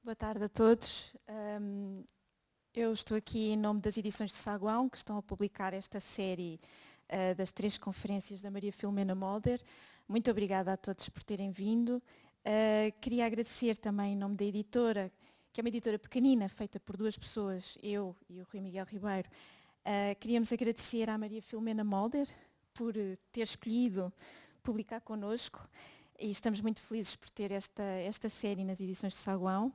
Boa tarde a todos. Eu estou aqui em nome das edições do Saguão, que estão a publicar esta série das 3 conferências da Maria Filomena Moder. Muito obrigada a todos por terem vindo. Queria agradecer também em nome da editora, que é uma editora pequenina, feita por 2 pessoas, eu e o Rui Miguel Ribeiro. Queríamos agradecer à Maria Filomena Moder por ter escolhido publicar connosco. E estamos muito felizes por ter esta série nas edições do Saguão.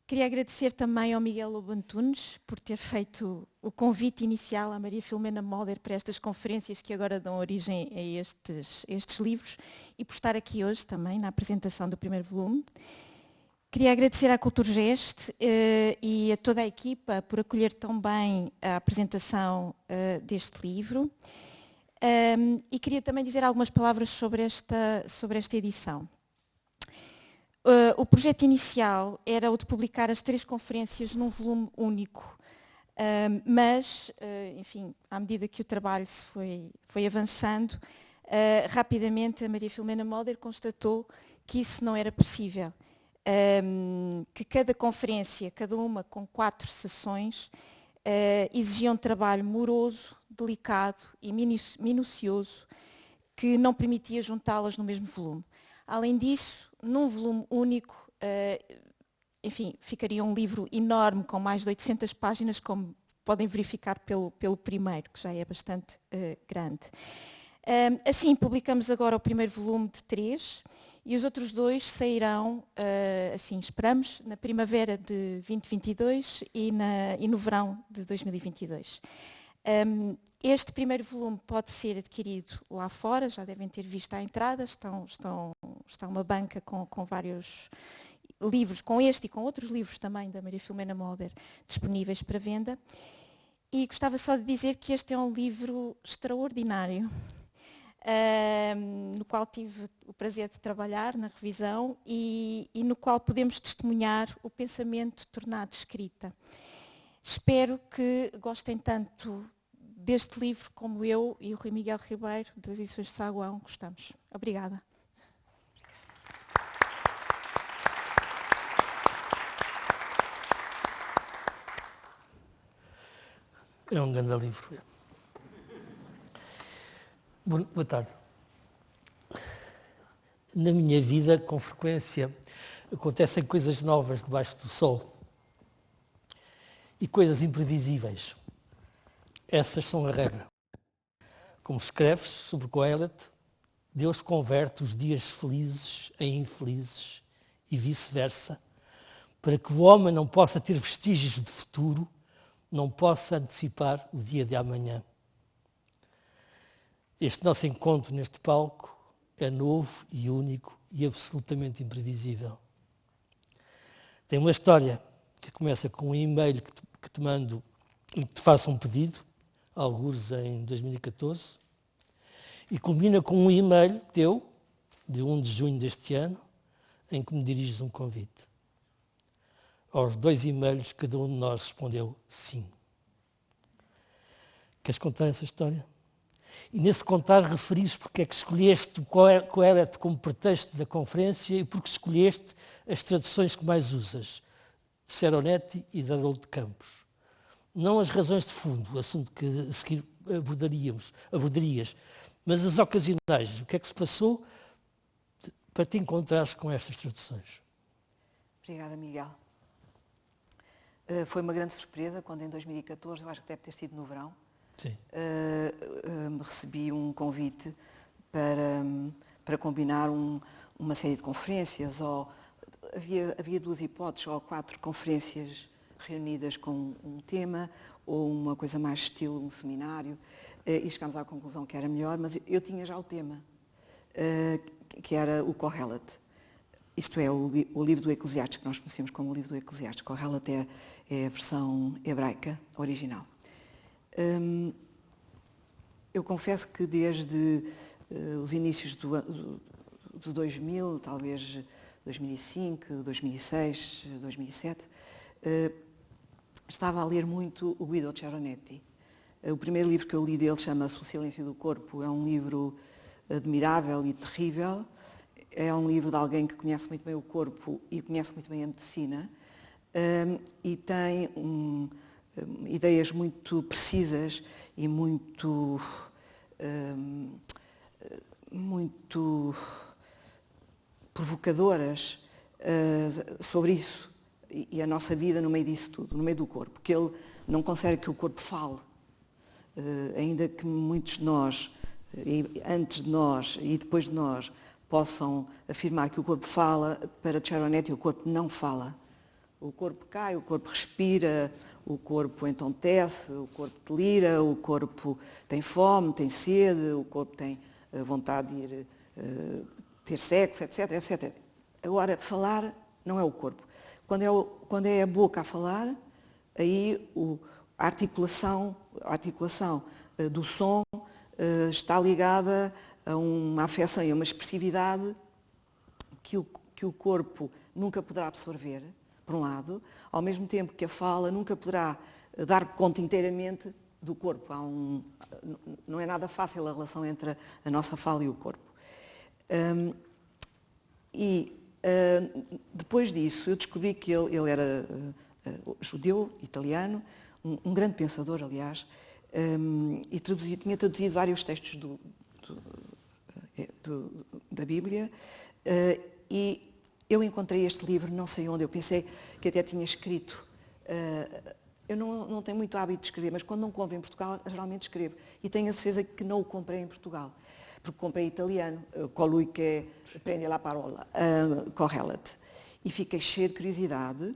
Queria agradecer também ao Miguel Lobo Antunes por ter feito o convite inicial à Maria Filomena Moder para estas conferências que agora dão origem a estes livros e por estar aqui hoje também na apresentação do primeiro volume. Queria agradecer à Culturgest e a toda a equipa por acolher tão bem a apresentação deste livro. E queria também dizer algumas palavras sobre esta edição. O projeto inicial era o de publicar as 3 conferências num volume único, mas, enfim, à medida que o trabalho se foi avançando, rapidamente a Maria Filomena Moder constatou que isso não era possível, que cada conferência, cada uma com 4 sessões, exigia um trabalho moroso, delicado e minucioso que não permitia juntá-las no mesmo volume. Além disso, num volume único, enfim, ficaria um livro enorme com mais de 800 páginas, como podem verificar pelo primeiro, que já é bastante grande. Assim, publicamos agora o primeiro volume de 3 e os outros 2 sairão, assim esperamos, na primavera de 2022 e no verão de 2022. Este primeiro volume pode ser adquirido lá fora, já devem ter visto à entrada, está uma banca com vários livros, com este e com outros livros também da Maria Filomena Moder disponíveis para venda. E gostava só de dizer que este é um livro extraordinário, no qual tive o prazer de trabalhar na revisão e no qual podemos testemunhar o pensamento tornado escrita. Espero que gostem tanto deste livro como eu e o Rui Miguel Ribeiro, das edições de Saguão, gostamos. Obrigada. É um grande livro. Boa tarde. Na minha vida, com frequência, acontecem coisas novas debaixo do sol. E coisas imprevisíveis. Essas são a regra. Como escreves sobre Coelet, Deus converte os dias felizes em infelizes e vice-versa, para que o homem não possa ter vestígios de futuro, não possa antecipar o dia de amanhã. Este nosso encontro neste palco é novo e único e absolutamente imprevisível. Tem uma história que começa com um e-mail que te mando e que te faço um pedido, alguns em 2014, e culmina com um e-mail teu, de 1 de junho deste ano, em que me diriges um convite. Aos 2 e-mails, cada um de nós respondeu sim. Queres contar essa história? E nesse contar referis porque é que escolheste o Coelet como pretexto da conferência e porque escolheste as traduções que mais usas, de Seronetti e de Haroldo de Campos. Não as razões de fundo, o assunto que a seguir abordarias, mas as ocasionais. O que é que se passou para te encontrares com estas traduções? Obrigada, Miguel. Foi uma grande surpresa quando em 2014, eu acho que deve ter sido no verão, Sim. Recebi um convite para combinar uma série de conferências. Havia 2 hipóteses, ou 4 conferências reunidas com um tema, ou uma coisa mais estilo um seminário, e chegámos à conclusão que era melhor, mas eu tinha já o tema, que era o Kohelet. Isto é, o livro do Eclesiastes, que nós conhecemos como o livro do Eclesiastes. Kohelet é a versão hebraica original. Eu confesso que desde os inícios do 2000, talvez 2005, 2006, 2007, estava a ler muito o Guido Ceronetti. O primeiro livro que eu li dele chama-se O Silêncio do Corpo. É um livro admirável e terrível. é um livro de alguém que conhece muito bem o corpo e conhece muito bem a medicina, e tem ideias muito precisas e muito provocadoras sobre isso e a nossa vida no meio disso tudo, no meio do corpo, que ele não consegue que o corpo fale, ainda que muitos de nós, antes de nós e depois de nós, possam afirmar que o corpo fala, para Ceronetti o corpo não fala. O corpo cai, o corpo respira, o corpo entontece, o corpo delira, o corpo tem fome, tem sede, o corpo tem vontade de ir ter sexo, etc, etc. Agora, falar não é o corpo. Quando é a boca a falar, aí a articulação do som está ligada a uma afecção e a uma expressividade que o corpo nunca poderá absorver, por um lado, ao mesmo tempo que a fala nunca poderá dar conta inteiramente do corpo. Não é nada fácil a relação entre a nossa fala e o corpo. Depois disso, eu descobri que ele era judeu, italiano, um grande pensador, aliás, e tinha traduzido vários textos da Bíblia, e eu encontrei este livro, não sei onde, eu pensei que até tinha escrito. Eu não tenho muito hábito de escrever, mas quando não compro em Portugal, geralmente escrevo. E tenho a certeza que não o comprei em Portugal, porque comprei em italiano, colui que prende la parola, correlat. E fiquei cheio de curiosidade.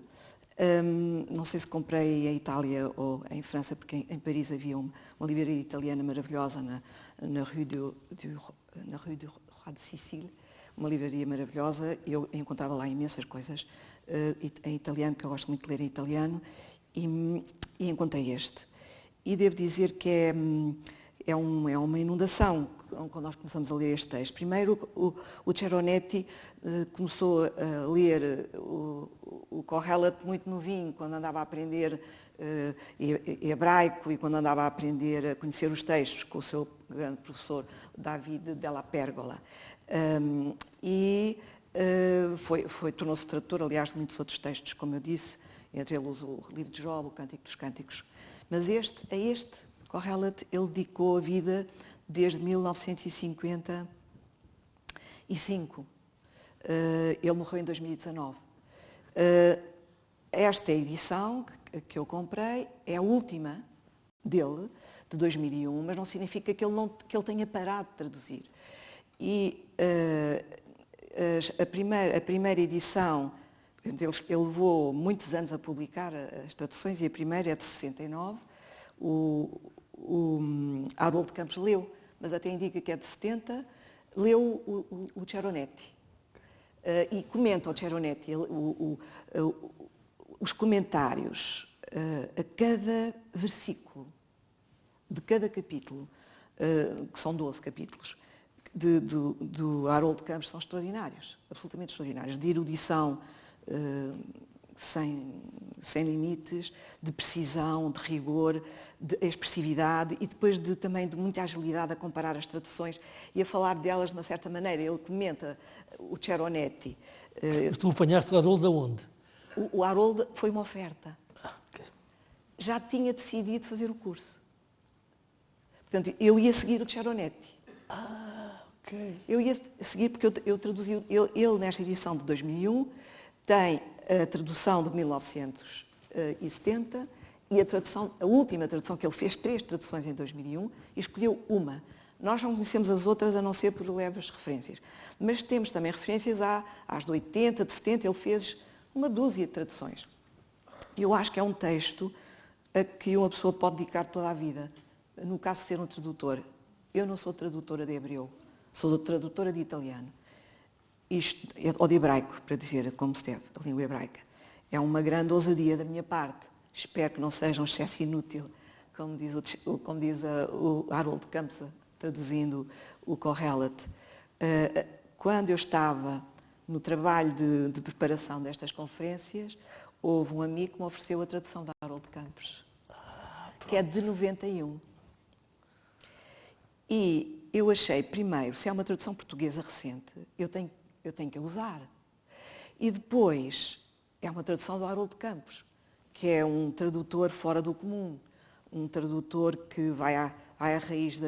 Não sei se comprei em Itália ou em França, porque em Paris havia uma livraria italiana maravilhosa na Rue du Roi de Sicile, uma livraria maravilhosa. Eu encontrava lá imensas coisas em italiano, que eu gosto muito de ler em italiano, e encontrei este. E devo dizer que é uma inundação quando nós começamos a ler este texto. Primeiro, o Ceronetti começou a ler o Kohelet muito novinho, quando andava a aprender hebraico e quando andava a aprender a conhecer os textos com o seu grande professor David Della Pergola. Tornou-se tradutor, aliás, de muitos outros textos, como eu disse, entre eles o livro de Job, o Cântico dos Cânticos. Mas a este Kohelet ele dedicou a vida desde 1955. Ele morreu em 2019. Esta edição que eu comprei é a última dele, de 2001, mas não significa que ele tenha parado de traduzir. E a primeira edição, ele levou muitos anos a publicar as traduções, e a primeira é de 69, o Harold Campos leu, mas até indica que é de 70, leu o Ceronetti. E comenta o Ceronetti, os comentários a cada versículo de cada capítulo, que são 12 capítulos, do Harold Campos são extraordinários, absolutamente extraordinários, de erudição sem limites, de precisão, de rigor, de expressividade e depois também de muita agilidade a comparar as traduções e a falar delas de uma certa maneira. Ele comenta o Ceronetti. Mas tu apanhaste o Harold aonde? O Harold foi uma oferta. Okay. Já tinha decidido fazer o curso. Portanto, eu ia seguir o Ceronetti. Ok. Eu ia seguir porque eu traduzi... Ele, nesta edição de 2001, tem a tradução de 1970 e a última tradução que ele fez, 3 traduções em 2001, e escolheu uma. Nós não conhecemos as outras a não ser por leves referências. Mas temos também referências às de 80, de 70, ele fez uma dúzia de traduções. Eu acho que é um texto a que uma pessoa pode dedicar toda a vida. No caso de ser um tradutor, eu não sou tradutora de hebreu, sou tradutora de italiano. Isto, ou de hebraico, para dizer como se deve, a língua hebraica. É uma grande ousadia da minha parte. Espero que não seja um excesso inútil, como diz o Harold Campos, traduzindo o Kohelet. Quando eu estava no trabalho de preparação destas conferências, houve um amigo que me ofereceu a tradução de Harold Campos, que é de 91. E eu achei, primeiro, se é uma tradução portuguesa recente, eu eu tenho que a usar. E depois, é uma tradução do Haroldo Campos, que é um tradutor fora do comum, um tradutor que vai à raiz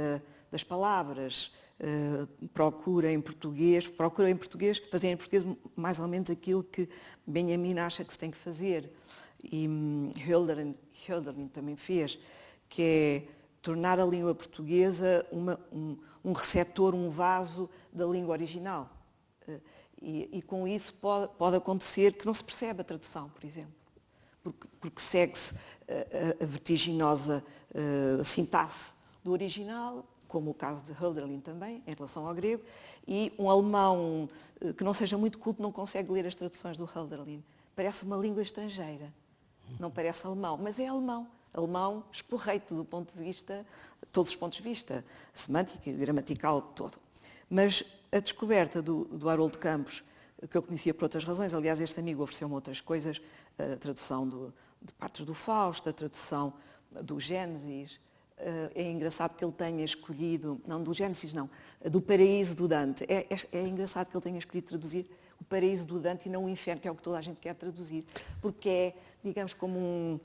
das palavras, procura em português fazer em português mais ou menos aquilo que Benjamin acha que se tem que fazer. E Hölderlin também fez, que é tornar a língua portuguesa um receptor, um vaso da língua original. E com isso pode acontecer que não se percebe a tradução, por exemplo, porque segue-se a vertiginosa sintaxe do original, como o caso de Hölderlin também, em relação ao grego, e um alemão que não seja muito culto não consegue ler as traduções do Hölderlin. Parece uma língua estrangeira, não parece alemão, mas é alemão. Alemão escorreito do ponto de vista, todos os pontos de vista, semântico e gramatical todo. Mas a descoberta do Haroldo Campos, que eu conhecia por outras razões, aliás, este amigo ofereceu-me outras coisas, a tradução de partes do Fausto, a tradução do Gênesis. É engraçado que ele tenha escolhido, não do Gênesis não, do Paraíso do Dante. É engraçado que ele tenha escolhido traduzir o Paraíso do Dante e não o Inferno, que é o que toda a gente quer traduzir, porque é, digamos, como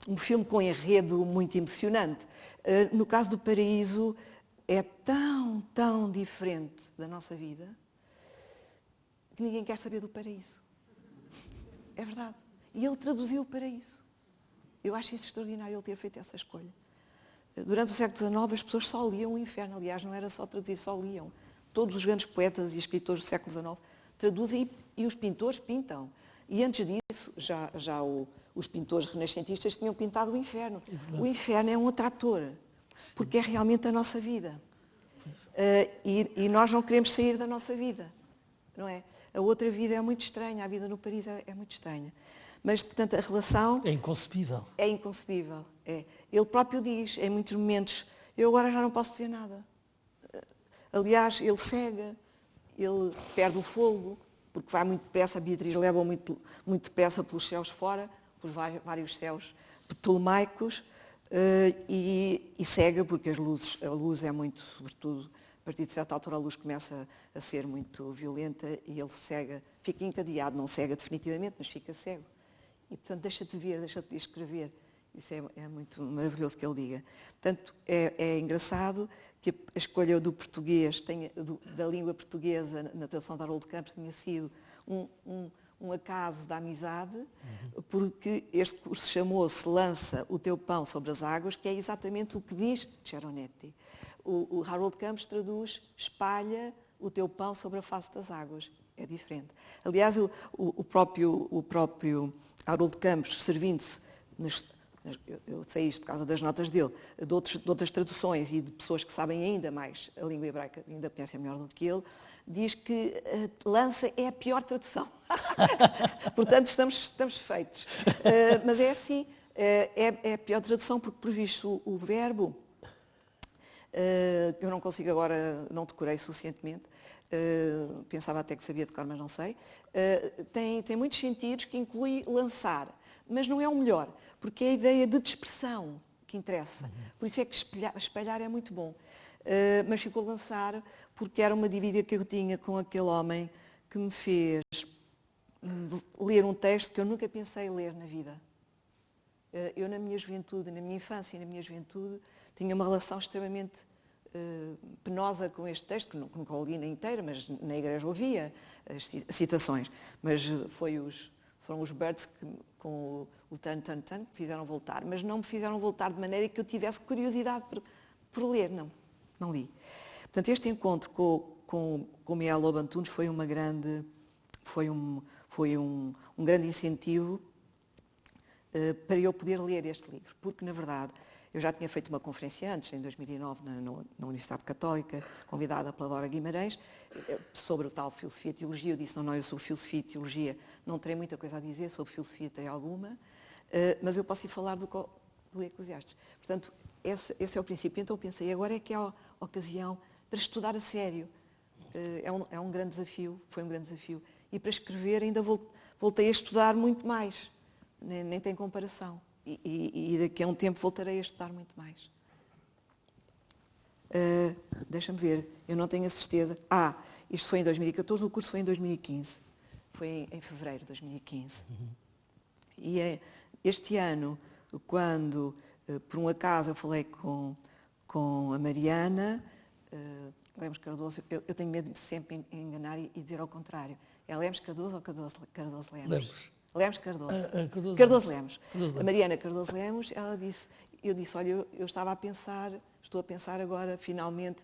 um filme com enredo muito emocionante. No caso do Paraíso, é tão diferente da nossa vida que ninguém quer saber do paraíso. É verdade. E ele traduziu o paraíso. Eu acho isso extraordinário, ele ter feito essa escolha. Durante o século XIX, as pessoas só liam o Inferno. Aliás, não era só traduzir, só liam. Todos os grandes poetas e escritores do século XIX traduzem e os pintores pintam. E antes disso, os pintores renascentistas tinham pintado o Inferno. O Inferno é um atrator, porque é realmente a nossa vida. E nós não queremos sair da nossa vida, não é? A outra vida é muito estranha, a vida no Paris é muito estranha. Mas, portanto, a relação... É inconcebível. É inconcebível, é. Ele próprio diz, em muitos momentos, eu agora já não posso dizer nada. Aliás, ele cega, ele perde o fogo, porque vai muito depressa, a Beatriz leva muito depressa pelos céus fora, por vários céus ptolomaicos, e cega, porque a luz é muito, sobretudo, a partir de certa altura a luz começa a ser muito violenta e ele cega, fica encadeado, não cega definitivamente, mas fica cego. E, portanto, deixa-te ver, deixa-te escrever. Isso é muito maravilhoso que ele diga. Portanto, é engraçado que a escolha do português, da língua portuguesa na tradução de Haroldo Campos, tenha sido um acaso da amizade, porque este curso chamou-se Lança o teu pão sobre as águas, que é exatamente o que diz Ceronetti. O Haroldo Campos traduz espalha o teu pão sobre a face das águas. É diferente. Aliás, o próprio Haroldo Campos, servindo-se, eu sei isto por causa das notas dele, de outras traduções e de pessoas que sabem ainda mais a língua hebraica, ainda conhecem melhor do que ele, diz que lança é a pior tradução. Portanto, estamos feitos. Mas é assim, é a pior tradução porque, por visto, o verbo, eu não consigo agora, não decorei suficientemente, pensava até que sabia decorar, mas não sei, tem muitos sentidos que inclui lançar, mas não é o melhor, porque é a ideia de dispersão que interessa. Por isso é que espalhar é muito bom. Mas ficou lançar porque era uma dívida que eu tinha com aquele homem que me fez ler um texto que eu nunca pensei ler na vida. Eu, na minha juventude, na minha infância e na minha juventude, tinha uma relação extremamente penosa com este texto, que nunca o li na inteira, mas na igreja ouvia as citações. Mas foram os Birds que, com o tan, tan, tan, que fizeram voltar. Mas não me fizeram voltar de maneira que eu tivesse curiosidade por ler, não li. Portanto, este encontro com Miguel Lobo Antunes foi um grande incentivo para eu poder ler este livro, porque, na verdade, eu já tinha feito uma conferência antes, em 2009, na Universidade Católica, convidada pela Dora Guimarães, sobre o tal filosofia e teologia. Eu disse, não, eu sobre filosofia e teologia não terei muita coisa a dizer, sobre filosofia terei alguma, mas eu posso ir falar do Eclesiastes. Portanto, esse é o princípio. Então eu pensei, agora é que é a ocasião para estudar a sério. É um grande desafio, foi um grande desafio. E para escrever ainda voltei a estudar muito mais, nem tem comparação. E daqui a um tempo voltarei a estudar muito mais. Deixa-me ver, eu não tenho a certeza. Isto foi em 2014, o curso foi em 2015. Foi em fevereiro de 2015. E este ano, quando, por um acaso, eu falei com a Mariana Lemos Cardoso, eu tenho medo de sempre enganar e dizer ao contrário. É Lemos Cardoso ou Cardoso Lemos? Lemos. Lemos Cardoso. Cardoso Lemos. Cardoso A Mariana Cardoso Lemos, eu disse, olha, eu estava a pensar, estou a pensar agora, finalmente,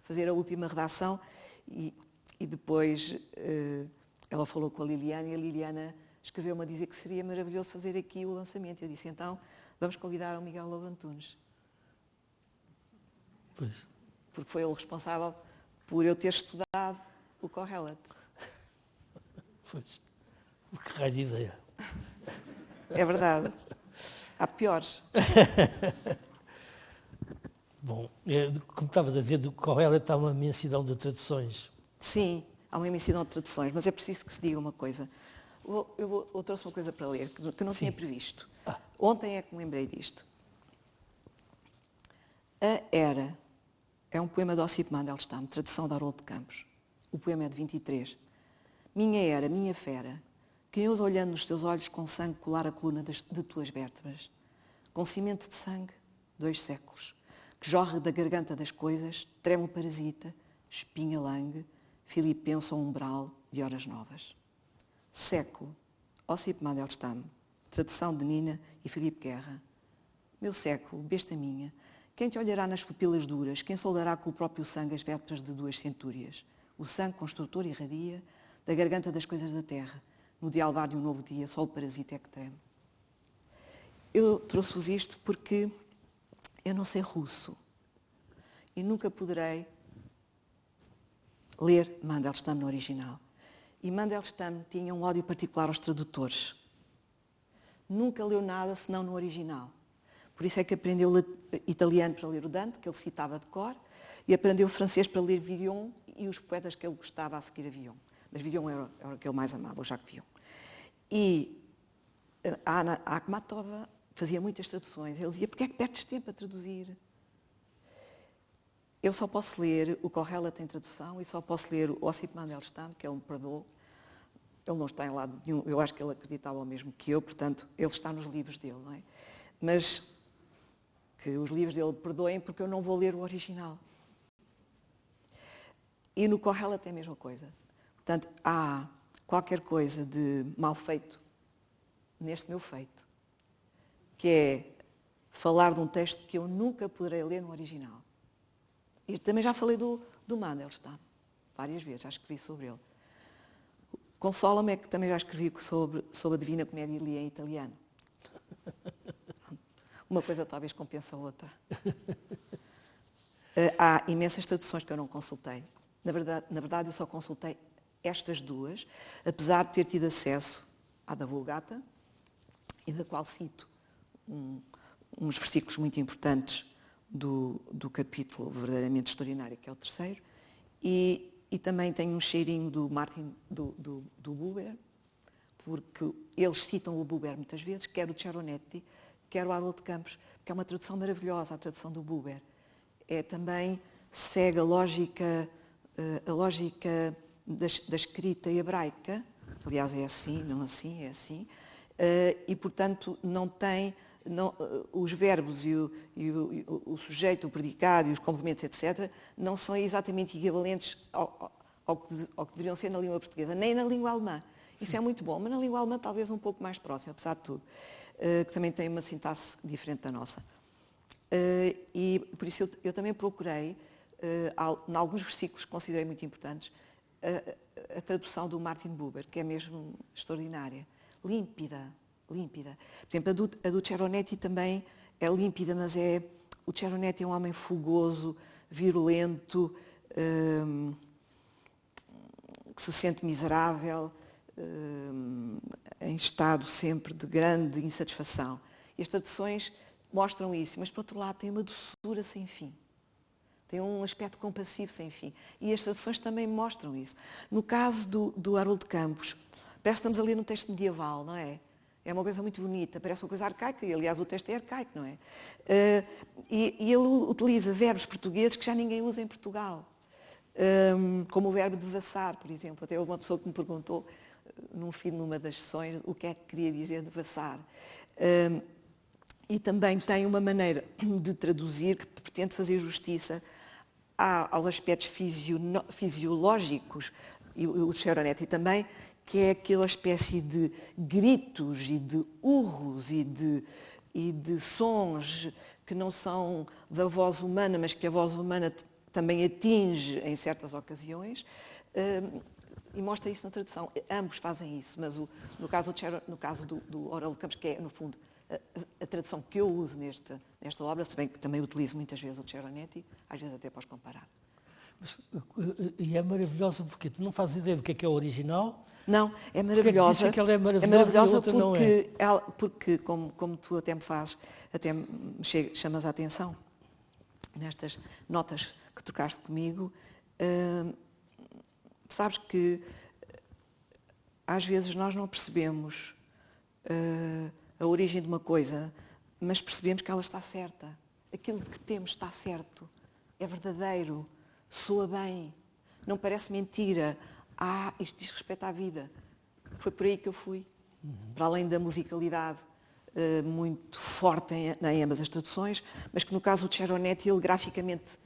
fazer a última redação e depois ela falou com a Liliana e a Liliana escreveu-me a dizer que seria maravilhoso fazer aqui o lançamento. Eu disse, então, vamos convidar o Miguel Lobo Antunes. Pois. Porque foi ele responsável por eu ter estudado o Kohelet. Pois. Que raio de ideia. É verdade. Há piores. Bom, como estavas a dizer, do Kohelet está uma imensidão de traduções. Sim, há uma imensidão de traduções, mas é preciso que se diga uma coisa. Eu trouxe uma coisa para ler, que eu não tinha previsto. Ontem é que me lembrei disto. A Era é um poema de Ossip Mandelstam, tradução de Haroldo de Campos. O poema é de 23. Minha Era, minha fera, quem ousa olhando nos teus olhos com sangue colar a coluna de tuas vértebras, com cimento de sangue, 2 séculos, que jorre da garganta das coisas, treme o parasita, espinha langue, filipenso ao umbral de horas novas. Século, Ossip Mandelstam, tradução de Nina e Filipe Guerra. Meu século, besta minha, quem te olhará nas pupilas duras, quem soldará com o próprio sangue as vértebras de 2 centúrias? O sangue construtor irradia da garganta das coisas da terra. No dialbar de um novo dia, só o parasita é que treme. Eu trouxe-vos isto porque eu não sei russo e nunca poderei ler Mandelstam no original. E Mandelstam tinha um ódio particular aos tradutores. Nunca leu nada senão no original. Por isso é que aprendeu italiano para ler o Dante, que ele citava de cor, e aprendeu francês para ler Villon e os poetas que ele gostava a seguir a Villon. Mas Villon era o que ele mais amava, o Jacques Villon. E a Anna Akhmatova fazia muitas traduções. Ele dizia, porquê é que perdes tempo a traduzir? Eu só posso ler o Kohelet em tradução e só posso ler o Ossip Mandelstam, que ele me perdoou. Ele não está em lado nenhum, eu acho que ele acreditava o mesmo que eu, portanto, ele está nos livros dele, não é? Mas que os livros dele perdoem porque eu não vou ler o original. E no Kohelet é a mesma coisa. Portanto, há qualquer coisa de mal feito neste meu feito, que é falar de um texto que eu nunca poderei ler no original. E também já falei do Mandelstam, várias vezes, já escrevi sobre ele. Consola-me é que também já escrevi sobre a Divina Comédia e li em italiano. Uma coisa talvez compensa a outra. Há imensas traduções que eu não consultei. Na verdade, eu só consultei estas 2, apesar de ter tido acesso à da Vulgata, e da qual cito uns versículos muito importantes do capítulo verdadeiramente extraordinário, que é o 3º, e também tenho um cheirinho do Martin, do Buber, porque eles citam o Buber muitas vezes, quer o Ceronetti, quer o Haroldo de Campos, que é uma tradução maravilhosa, a tradução do Buber. Também segue a lógica da escrita hebraica, aliás é assim, não assim, é assim, e portanto não tem os verbos e o sujeito, o predicado e os complementos, etc., não são exatamente equivalentes ao que deveriam ser na língua portuguesa, nem na língua alemã. Isso é muito bom, mas na língua alemã talvez um pouco mais próximo, apesar de tudo, que também tem uma sintaxe diferente da nossa. E por isso eu também procurei, em alguns versículos que considerei muito importantes, a tradução do Martin Buber, que é mesmo extraordinária, límpida. Por exemplo, a do Ceronetti também é límpida, mas o Ceronetti é um homem fogoso, virulento, que se sente miserável, em estado sempre de grande insatisfação. E as traduções mostram isso, mas, por outro lado, tem uma doçura sem fim. Tem um aspecto compassivo sem fim. E as traduções também mostram isso. No caso do Haroldo de Campos, parece que estamos ali num texto medieval, não é? É uma coisa muito bonita, parece uma coisa arcaica, e aliás o texto é arcaico, não é? E ele utiliza verbos portugueses que já ninguém usa em Portugal. como o verbo devassar, por exemplo. Até houve uma pessoa que me perguntou, numa das sessões, o que é que queria dizer devassar. E também tem uma maneira de traduzir que pretende fazer justiça aos aspectos fisiológicos, e o Cheronetti também, que é aquela espécie de gritos e de urros e de sons que não são da voz humana, mas que a voz humana também atinge em certas ocasiões, e mostra isso na tradução. Ambos fazem isso, mas no caso do Aurélio Campos, que é, no fundo, a tradução que eu uso nesta obra, se bem que também utilizo muitas vezes o Cheronetti, às vezes até podes comparar. E é maravilhosa porque tu não fazes ideia do que é o original. Não, é maravilhosa. Porque é que ela é maravilhosa e a outra não é? Porque como tu até me fazes, até me chamas a atenção nestas notas que trocaste comigo, sabes que às vezes nós não percebemos a origem de uma coisa, mas percebemos que ela está certa. Aquilo que temos está certo, é verdadeiro, soa bem, não parece mentira. Isto diz respeito à vida. Foi por aí que eu fui. Para além da musicalidade muito forte em ambas as traduções, mas que no caso do Cheronetti ele graficamente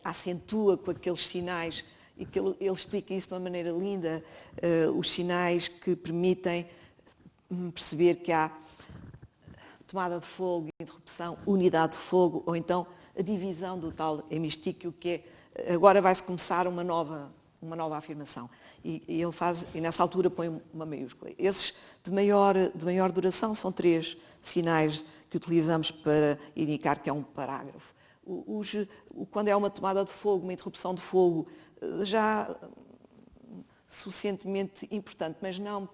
acentua com aqueles sinais, e que ele explica isso de uma maneira linda, os sinais que permitem perceber que há tomada de fogo, interrupção, unidade de fogo, ou então a divisão do tal hemistíquio, que é, agora vai-se começar uma nova afirmação. E ele faz, e nessa altura põe uma maiúscula. Esses de maior duração são 3 sinais que utilizamos para indicar que é um parágrafo. Quando é uma tomada de fogo, uma interrupção de fogo, já suficientemente importante, mas não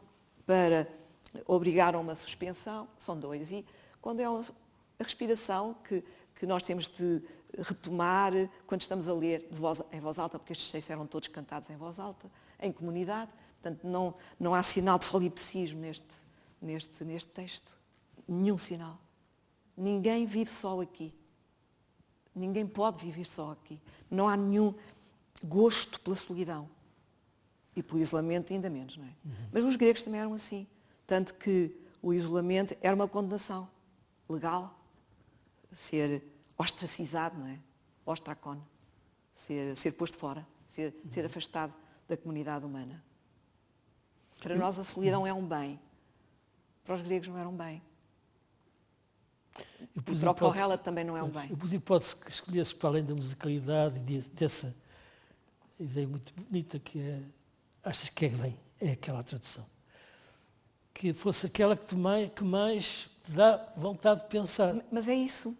para obrigar a uma suspensão, são 2. E quando é a respiração, que nós temos de retomar quando estamos a ler em voz alta, porque estes 6 eram todos cantados em voz alta, em comunidade, portanto não há sinal de solipsismo neste texto. Nenhum sinal. Ninguém vive só aqui. Ninguém pode viver só aqui. Não há nenhum gosto pela solidão. E pelo isolamento ainda menos, não é? Mas os gregos também eram assim. Tanto que o isolamento era uma condenação legal, ser ostracizado, não é? Ostrakon, ser posto fora, ser afastado da comunidade humana. Para nós a solidão é um bem. Para os gregos não era um bem. E para o Correla também não é um bem. Eu pus hipótese que escolhesses para além da musicalidade e dessa ideia muito bonita que é, achas que é bem, é aquela tradução. Que fosse aquela que mais te dá vontade de pensar. Mas é isso.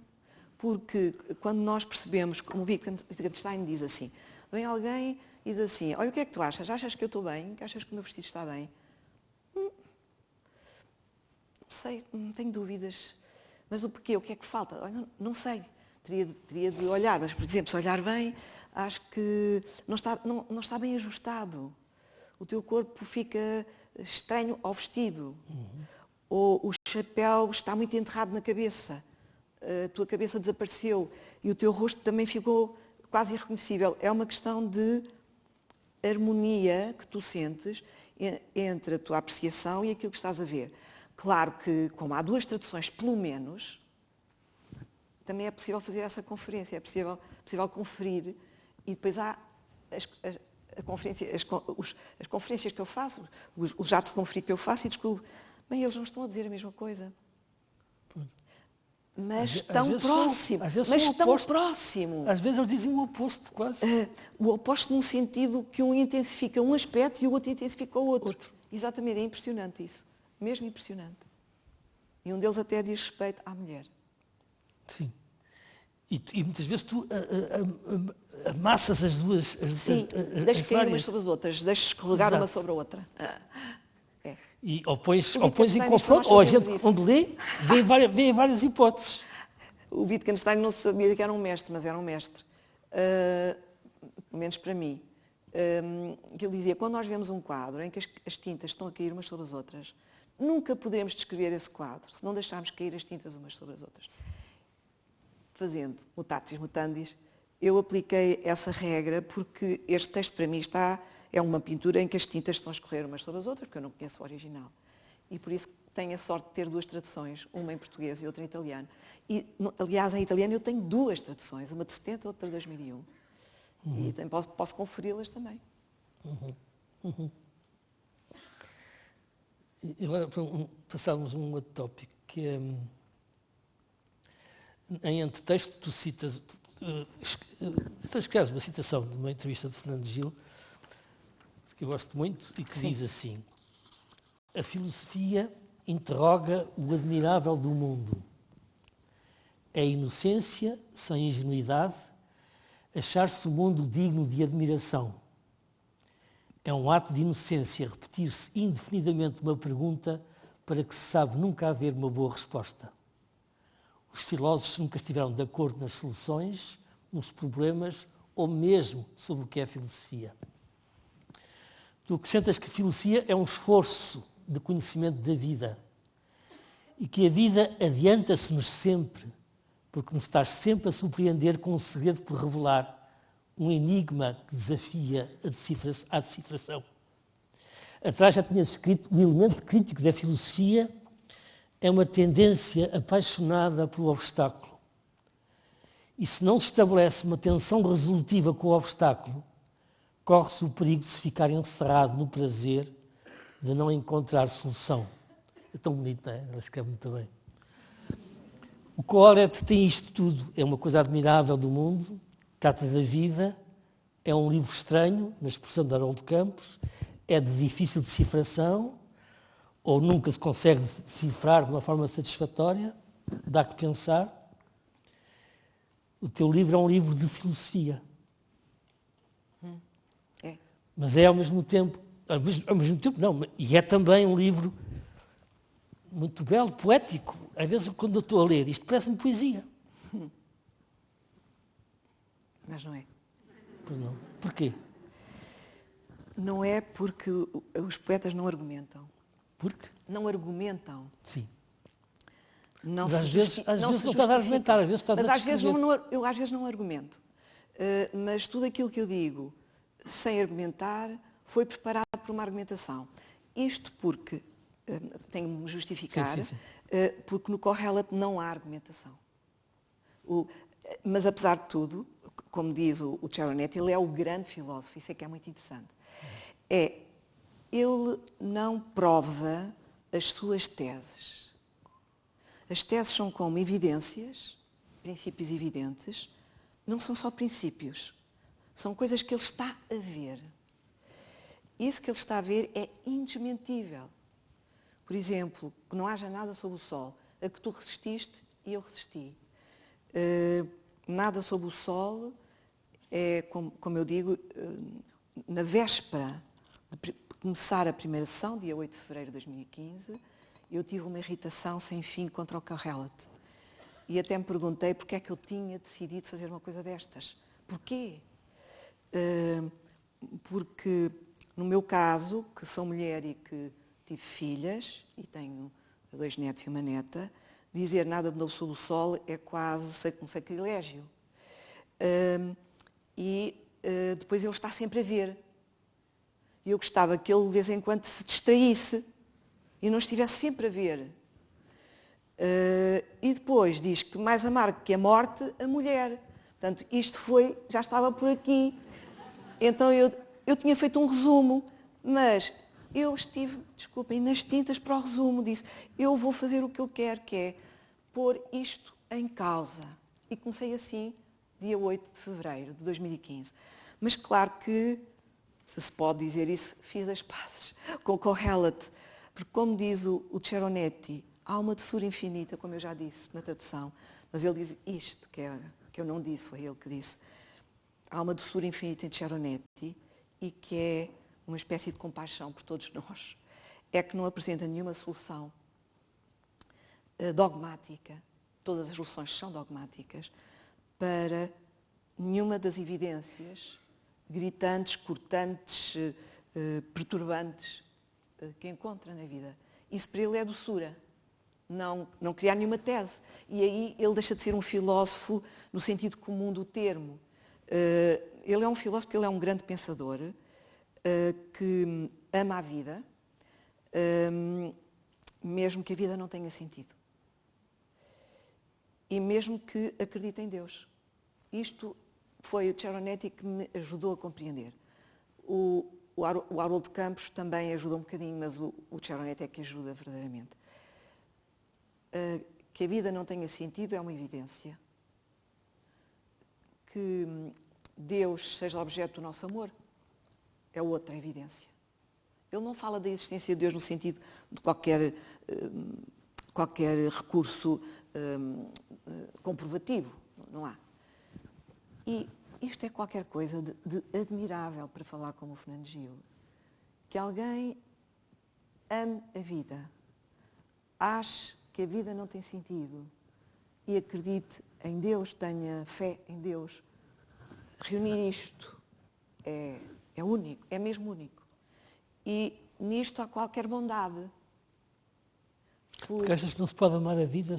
Porque quando nós percebemos, como o Wittgenstein diz assim, vem alguém e diz assim, olha, o que é que tu achas? Achas que eu estou bem? Achas que o meu vestido está bem? Não sei, não tenho dúvidas. Mas o porquê? O que é que falta? Olha, não sei. Teria de olhar, mas, por exemplo, se olhar bem, acho que não está bem ajustado. O teu corpo fica estranho ao vestido. Ou o chapéu está muito enterrado na cabeça. A tua cabeça desapareceu e o teu rosto também ficou quase irreconhecível. É uma questão de harmonia que tu sentes entre a tua apreciação e aquilo que estás a ver. Claro que, como há 2 traduções, pelo menos, também é possível fazer essa conferência, é possível conferir, e depois há as conferências que eu faço, os atos de conferir que eu faço, e descubro, bem, eles não estão a dizer a mesma coisa. Mas tão próximo. Às vezes eles dizem o oposto, quase. O oposto num sentido que um intensifica um aspecto e o outro intensifica o outro. Exatamente, é impressionante isso. Mesmo impressionante. E um deles até diz respeito à mulher. Sim. E muitas vezes tu amassas as duas. Sim, deixas cair umas sobre as outras, deixas escorregar uma sobre a outra. E ou pões em confronto, ou a gente, onde lê, vê várias hipóteses. O Wittgenstein não sabia que era um mestre, mas era um mestre. Pelo menos para mim. Que ele dizia, quando nós vemos um quadro em que as tintas estão a cair umas sobre as outras, nunca poderemos descrever esse quadro se não deixarmos cair as tintas umas sobre as outras. Fazendo mutatis mutandis, eu apliquei essa regra porque este texto para mim é uma pintura em que as tintas estão a escorrer umas sobre as outras, porque eu não conheço o original. E por isso tenho a sorte de ter duas traduções, uma em português e outra em italiano. E, aliás, em italiano eu tenho duas traduções, uma de 70 e outra de 2001. E posso conferi-las também. E agora passávamos a um outro tópico, que é, em antitexto, tu citas, escreves uma citação de uma entrevista de Fernando Gil, que eu gosto muito, e que diz assim: a filosofia interroga o admirável do mundo. É inocência sem ingenuidade, achar-se o mundo digno de admiração. É um ato de inocência repetir-se indefinidamente uma pergunta para que se sabe nunca haver uma boa resposta. Os filósofos nunca estiveram de acordo nas soluções, nos problemas ou mesmo sobre o que é filosofia. Tu acrescentas que a filosofia é um esforço de conhecimento da vida e que a vida adianta-se-nos sempre, porque nos estás sempre a surpreender com um segredo por revelar, um enigma que desafia a decifração. Atrás já tinhas escrito: o elemento crítico da filosofia é uma tendência apaixonada pelo obstáculo. E se não se estabelece uma tensão resolutiva com o obstáculo, corre-se o perigo de se ficar encerrado no prazer de não encontrar solução. É tão bonito, não é? Ela escreve muito bem. O Colette tem isto tudo. É uma coisa admirável do mundo, trata da vida, é um livro estranho, na expressão de Haroldo Campos, é de difícil decifração, ou nunca se consegue decifrar de uma forma satisfatória, dá que pensar. O teu livro é um livro de filosofia. É. Mas é ao mesmo tempo não, e é também um livro muito belo, poético. Às vezes, quando eu estou a ler isto, parece-me poesia. Mas não é. Pois não. Porquê? Não é porque os poetas não argumentam. Porque? Não argumentam. Sim. Não mas se às vezes não estás a argumentar, às vezes estás a descrever. Eu às vezes não argumento. Mas tudo aquilo que eu digo sem argumentar foi preparado por uma argumentação. Isto porque, tenho de me justificar, sim. porque no Correlate não há argumentação. Mas apesar de tudo, como diz o Ceronetti, ele é o grande filósofo, isso é que é muito interessante. Ele não prova as suas teses. As teses são como evidências, princípios evidentes, não são só princípios, são coisas que ele está a ver. Isso que ele está a ver é indesmentível. Por exemplo, que não haja nada sob o sol, a que tu resististe e eu resisti. Nada sob o sol é, como eu digo, na véspera de começar a primeira sessão, dia 8 de fevereiro de 2015, eu tive uma irritação sem fim contra o Correlate. E até me perguntei porque é que eu tinha decidido fazer uma coisa destas. Porquê? Porque, no meu caso, que sou mulher e que tive filhas, e tenho 2 netos e uma neta, dizer nada de novo sob o sol é quase um sacrilégio. Depois ele está sempre a ver. E eu gostava que ele, de vez em quando, se distraísse e não estivesse sempre a ver. E depois diz que mais amargo que a morte, a mulher. Portanto, isto já estava por aqui. Então eu tinha feito um resumo, mas eu estive, desculpem, nas tintas para o resumo. Disse, eu vou fazer o que eu quero, que é pôr isto em causa. E comecei assim, dia 8 de fevereiro de 2015. Mas claro que, se pode dizer isso, fiz as pazes com o Correlate. Porque, como diz o Ceronetti, há uma doçura infinita, como eu já disse na tradução, mas ele diz isto, que eu não disse, foi ele que disse. Há uma doçura infinita em Ceronetti e que é uma espécie de compaixão por todos nós. É que não apresenta nenhuma solução dogmática, todas as soluções são dogmáticas, para nenhuma das evidências gritantes, cortantes, perturbantes que encontra na vida. Isso para ele é doçura. Não criar nenhuma tese. E aí ele deixa de ser um filósofo no sentido comum do termo. Ele é um filósofo, ele é um grande pensador, que ama a vida, mesmo que a vida não tenha sentido. E mesmo que acredite em Deus. Isto foi o Ceronetti que me ajudou a compreender. O Haroldo Campos também ajuda um bocadinho, mas o Ceronetti é que ajuda verdadeiramente. Que a vida não tenha sentido é uma evidência. Que Deus seja objeto do nosso amor é outra evidência. Ele não fala da existência de Deus no sentido de qualquer recurso comprovativo. Não há. E isto é qualquer coisa de admirável para falar como o Fernando Gil. Que alguém ame a vida, ache que a vida não tem sentido e acredite em Deus, tenha fé em Deus. Reunir isto é único, é mesmo único. E nisto há qualquer bondade. Porque achas que não se pode amar a vida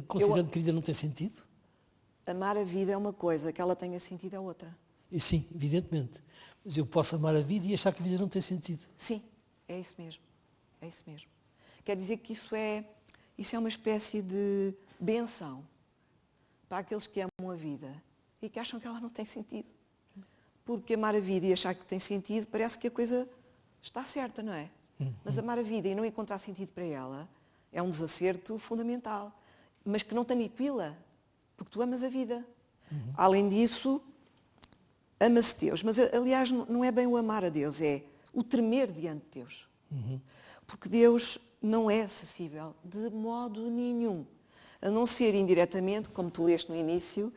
considerando que a vida não tem sentido? Amar a vida é uma coisa, que ela tenha sentido é outra. E sim, evidentemente. Mas eu posso amar a vida e achar que a vida não tem sentido. Sim, é isso mesmo. É isso mesmo. Quer dizer que isso é uma espécie de benção para aqueles que amam a vida e que acham que ela não tem sentido. Porque amar a vida e achar que tem sentido parece que a coisa está certa, não é? Mas amar a vida e não encontrar sentido para ela é um desacerto fundamental, mas que não te aniquila, porque tu amas a vida. Além disso, ama-se Deus. Mas, aliás, não é bem o amar a Deus, é o tremer diante de Deus. Porque Deus não é acessível de modo nenhum, a não ser indiretamente, como tu leste no início,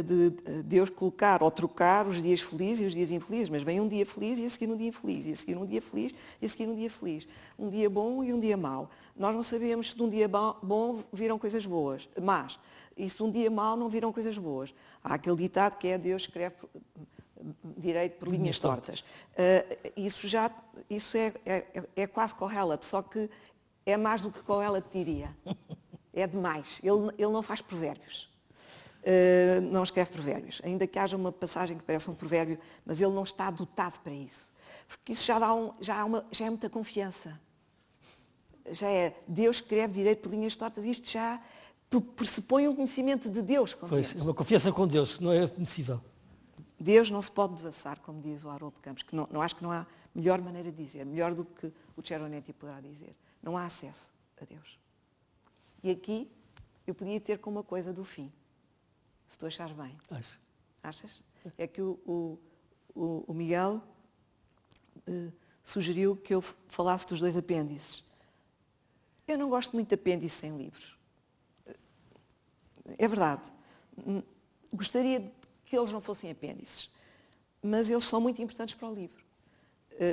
de Deus colocar ou trocar os dias felizes e os dias infelizes, mas vem um dia feliz e a seguir um dia infeliz, e a seguir um dia feliz e a seguir um dia feliz. Um dia bom e um dia mau. Nós não sabemos se de um dia bom viram coisas boas, mas e se de um dia mau não viram coisas boas. Há aquele ditado que é Deus escreve direito por linhas tortas. Isso é quase Kohelet, só que é mais do que Kohelet diria. É demais. Ele não faz provérbios. Não escreve provérbios. Ainda que haja uma passagem que parece um provérbio, mas ele não está dotado para isso. Porque isso já é muita confiança. Já é Deus escreve direito por linhas tortas, isto já pressupõe um conhecimento de Deus com Deus. Pois, é uma confiança com Deus que não é admissível. Deus não se pode devassar, como diz o Haroldo Campos, que não acho que não há melhor maneira de dizer, melhor do que o Ceronetti poderá dizer. Não há acesso a Deus. E aqui eu podia ter com uma coisa do fim, se tu achares bem. Acho. Achas? É que o Miguel sugeriu que eu falasse dos 2 apêndices. Eu não gosto muito de apêndices em livros. É verdade. Gostaria que eles não fossem apêndices, mas eles são muito importantes para o livro.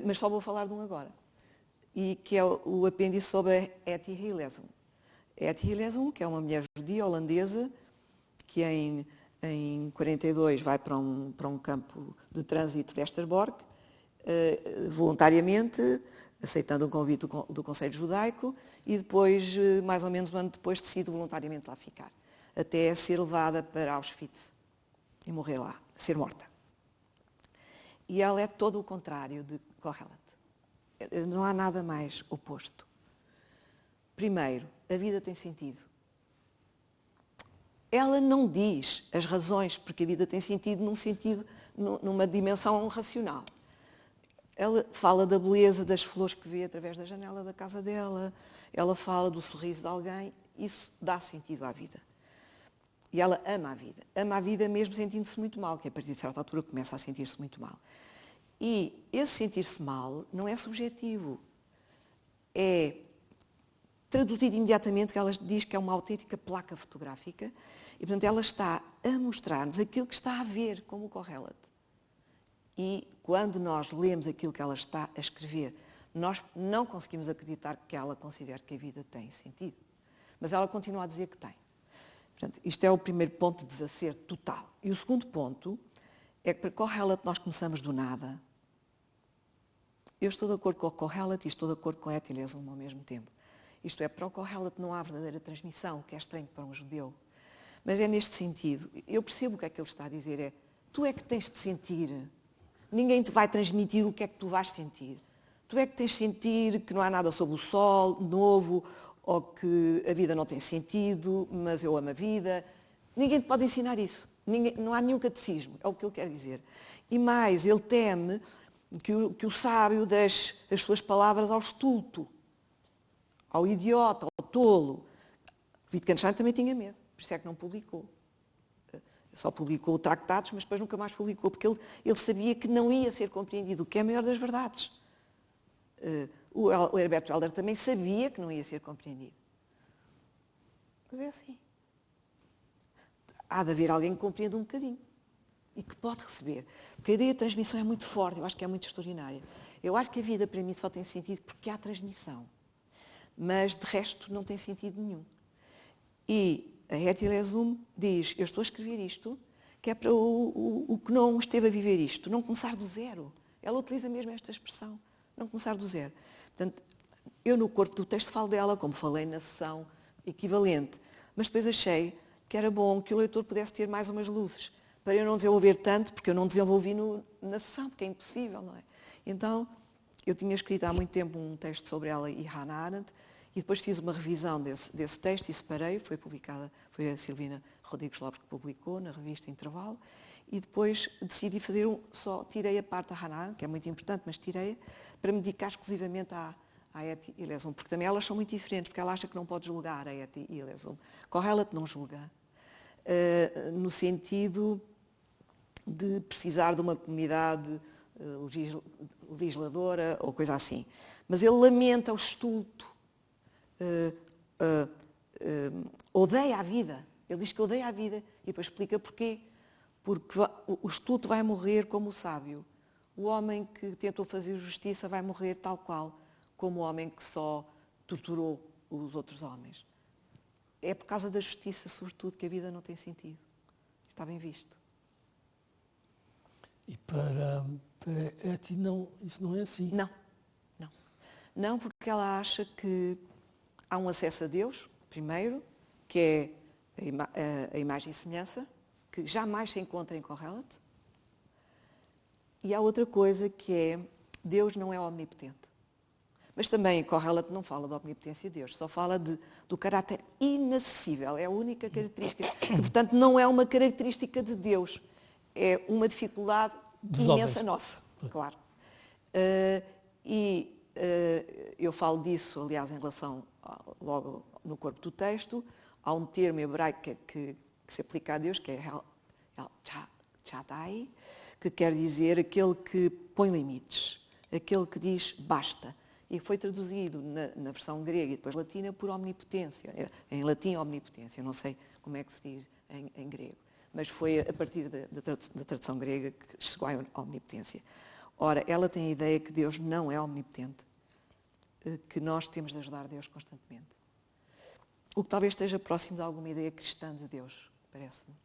Mas só vou falar de um agora, e que é o apêndice sobre a Etty Hillesum. Etty Hillesum, que é uma mulher judia holandesa, que em 42 vai para um campo de trânsito de Westerbork, voluntariamente, aceitando um convite do Conselho Judaico, e depois, mais ou menos um ano depois, decide voluntariamente lá ficar, até ser levada para Auschwitz e morrer lá, ser morta. E ela é todo o contrário de Kohelet. Não há nada mais oposto. Primeiro, a vida tem sentido. Ela não diz as razões porque a vida tem sentido numa dimensão racional. Ela fala da beleza das flores que vê através da janela da casa dela, ela fala do sorriso de alguém, isso dá sentido à vida. E ela ama a vida mesmo sentindo-se muito mal, que a partir de certa altura começa a sentir-se muito mal. E esse sentir-se mal não é subjetivo, é traduzido imediatamente, que ela diz que é uma autêntica placa fotográfica, e portanto ela está a mostrar-nos aquilo que está a ver, como o Kohelet. E quando nós lemos aquilo que ela está a escrever, nós não conseguimos acreditar que ela considere que a vida tem sentido. Mas ela continua a dizer que tem. Portanto, isto é o primeiro ponto de desacerto total. E o segundo ponto é que para Kohelet nós começamos do nada. Eu estou de acordo com o Kohelet e estou de acordo com a Etty Hillesum ao mesmo tempo. Isto é, para o Kohelet não há verdadeira transmissão, o que é estranho para um judeu. Mas é neste sentido. Eu percebo o que é que ele está a dizer, é tu é que tens de sentir. Ninguém te vai transmitir o que é que tu vais sentir. Tu é que tens de sentir que não há nada sob o sol, novo, ou que a vida não tem sentido, mas eu amo a vida. Ninguém te pode ensinar isso. Não há nenhum catecismo, é o que ele quer dizer. E mais, ele teme que o sábio deixe as suas palavras ao estulto, ao idiota, ao tolo. Wittgenstein também tinha medo, por isso é que não publicou. Só publicou tractados, mas depois nunca mais publicou, porque ele sabia que não ia ser compreendido, o que é a maior das verdades. O Herbert Welder também sabia que não ia ser compreendido. Mas é assim. Há de haver alguém que compreenda um bocadinho e que pode receber. Porque a ideia de transmissão é muito forte, eu acho que é muito extraordinária. Eu acho que a vida para mim só tem sentido porque há transmissão. Mas de resto não tem sentido nenhum. E a Etty Hillesum diz, eu estou a escrever isto, que é para o que não esteve a viver isto, não começar do zero. Ela utiliza mesmo esta expressão, não começar do zero. Portanto, eu no corpo do texto falo dela, como falei na sessão equivalente, mas depois achei que era bom que o leitor pudesse ter mais umas luzes, para eu não desenvolver tanto, porque eu não desenvolvi na sessão, porque é impossível, não é? Então, eu tinha escrito há muito tempo um texto sobre ela e Hannah Arendt, e depois fiz uma revisão desse texto e separei, foi publicada, foi a Silvina Rodrigues Lopes que publicou na revista Intervalo, e depois decidi fazer só tirei a parte da Hannah Arendt, que é muito importante, mas tirei para me dedicar exclusivamente à Etty Hillesum, porque também elas são muito diferentes, porque ela acha que não pode julgar a Etty Hillesum. Kohelet não julga, no sentido de precisar de uma comunidade legisladora ou coisa assim. Mas ele lamenta o estulto, odeia a vida. Ele diz que odeia a vida e depois explica porquê. Porque o estulto vai morrer como o sábio. O homem que tentou fazer justiça vai morrer tal qual como o homem que só torturou os outros homens. É por causa da justiça, sobretudo, que a vida não tem sentido. Está bem visto. E para Etty, isso não é assim. Não. Não, porque ela acha que há um acesso a Deus, primeiro, que é a imagem e semelhança, que jamais se encontra em Kohelet. E há outra coisa que é, Deus não é omnipotente. Mas também Kohelet não fala da omnipotência de Deus, só fala do caráter inacessível. É a única característica, que portanto não é uma característica de Deus, é uma dificuldade imensa nossa, claro. Eu falo disso, aliás, em relação, logo no corpo do texto, há um termo hebraico que se aplica a Deus, que é El Shaddai, que quer dizer aquele que põe limites, aquele que diz basta. E foi traduzido na versão grega e depois latina por omnipotência. Em latim, omnipotência. Eu não sei como é que se diz em grego. Mas foi a partir da tradução grega que chegou à omnipotência. Ora, ela tem a ideia que Deus não é omnipotente, que nós temos de ajudar Deus constantemente. O que talvez esteja próximo de alguma ideia cristã de Deus, parece-me.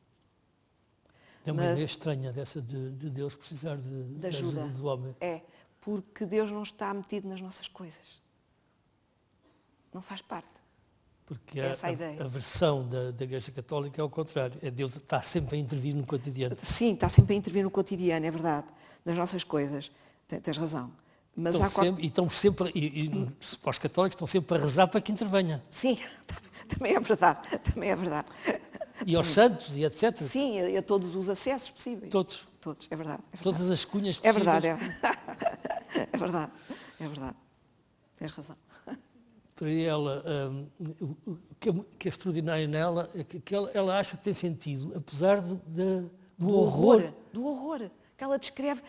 É uma ideia estranha dessa de Deus precisar de ajuda do homem. É, porque Deus não está metido nas nossas coisas. Não faz parte. Porque a versão da Igreja Católica é ao contrário. É Deus está sempre a intervir no cotidiano. Sim, está sempre a intervir no cotidiano, é verdade. Nas nossas coisas. Tens razão. Mas estão sempre, para os católicos, estão sempre a rezar para que intervenha. Sim, também é verdade. Também é verdade. E aos santos e etc. Sim, a todos os acessos possíveis. Todos, é verdade. Todas as cunhas possíveis. É verdade, é verdade. Tens razão. Para ela, o que é extraordinário nela é que ela acha que tem sentido, apesar do horror. Do horror que ela descreve.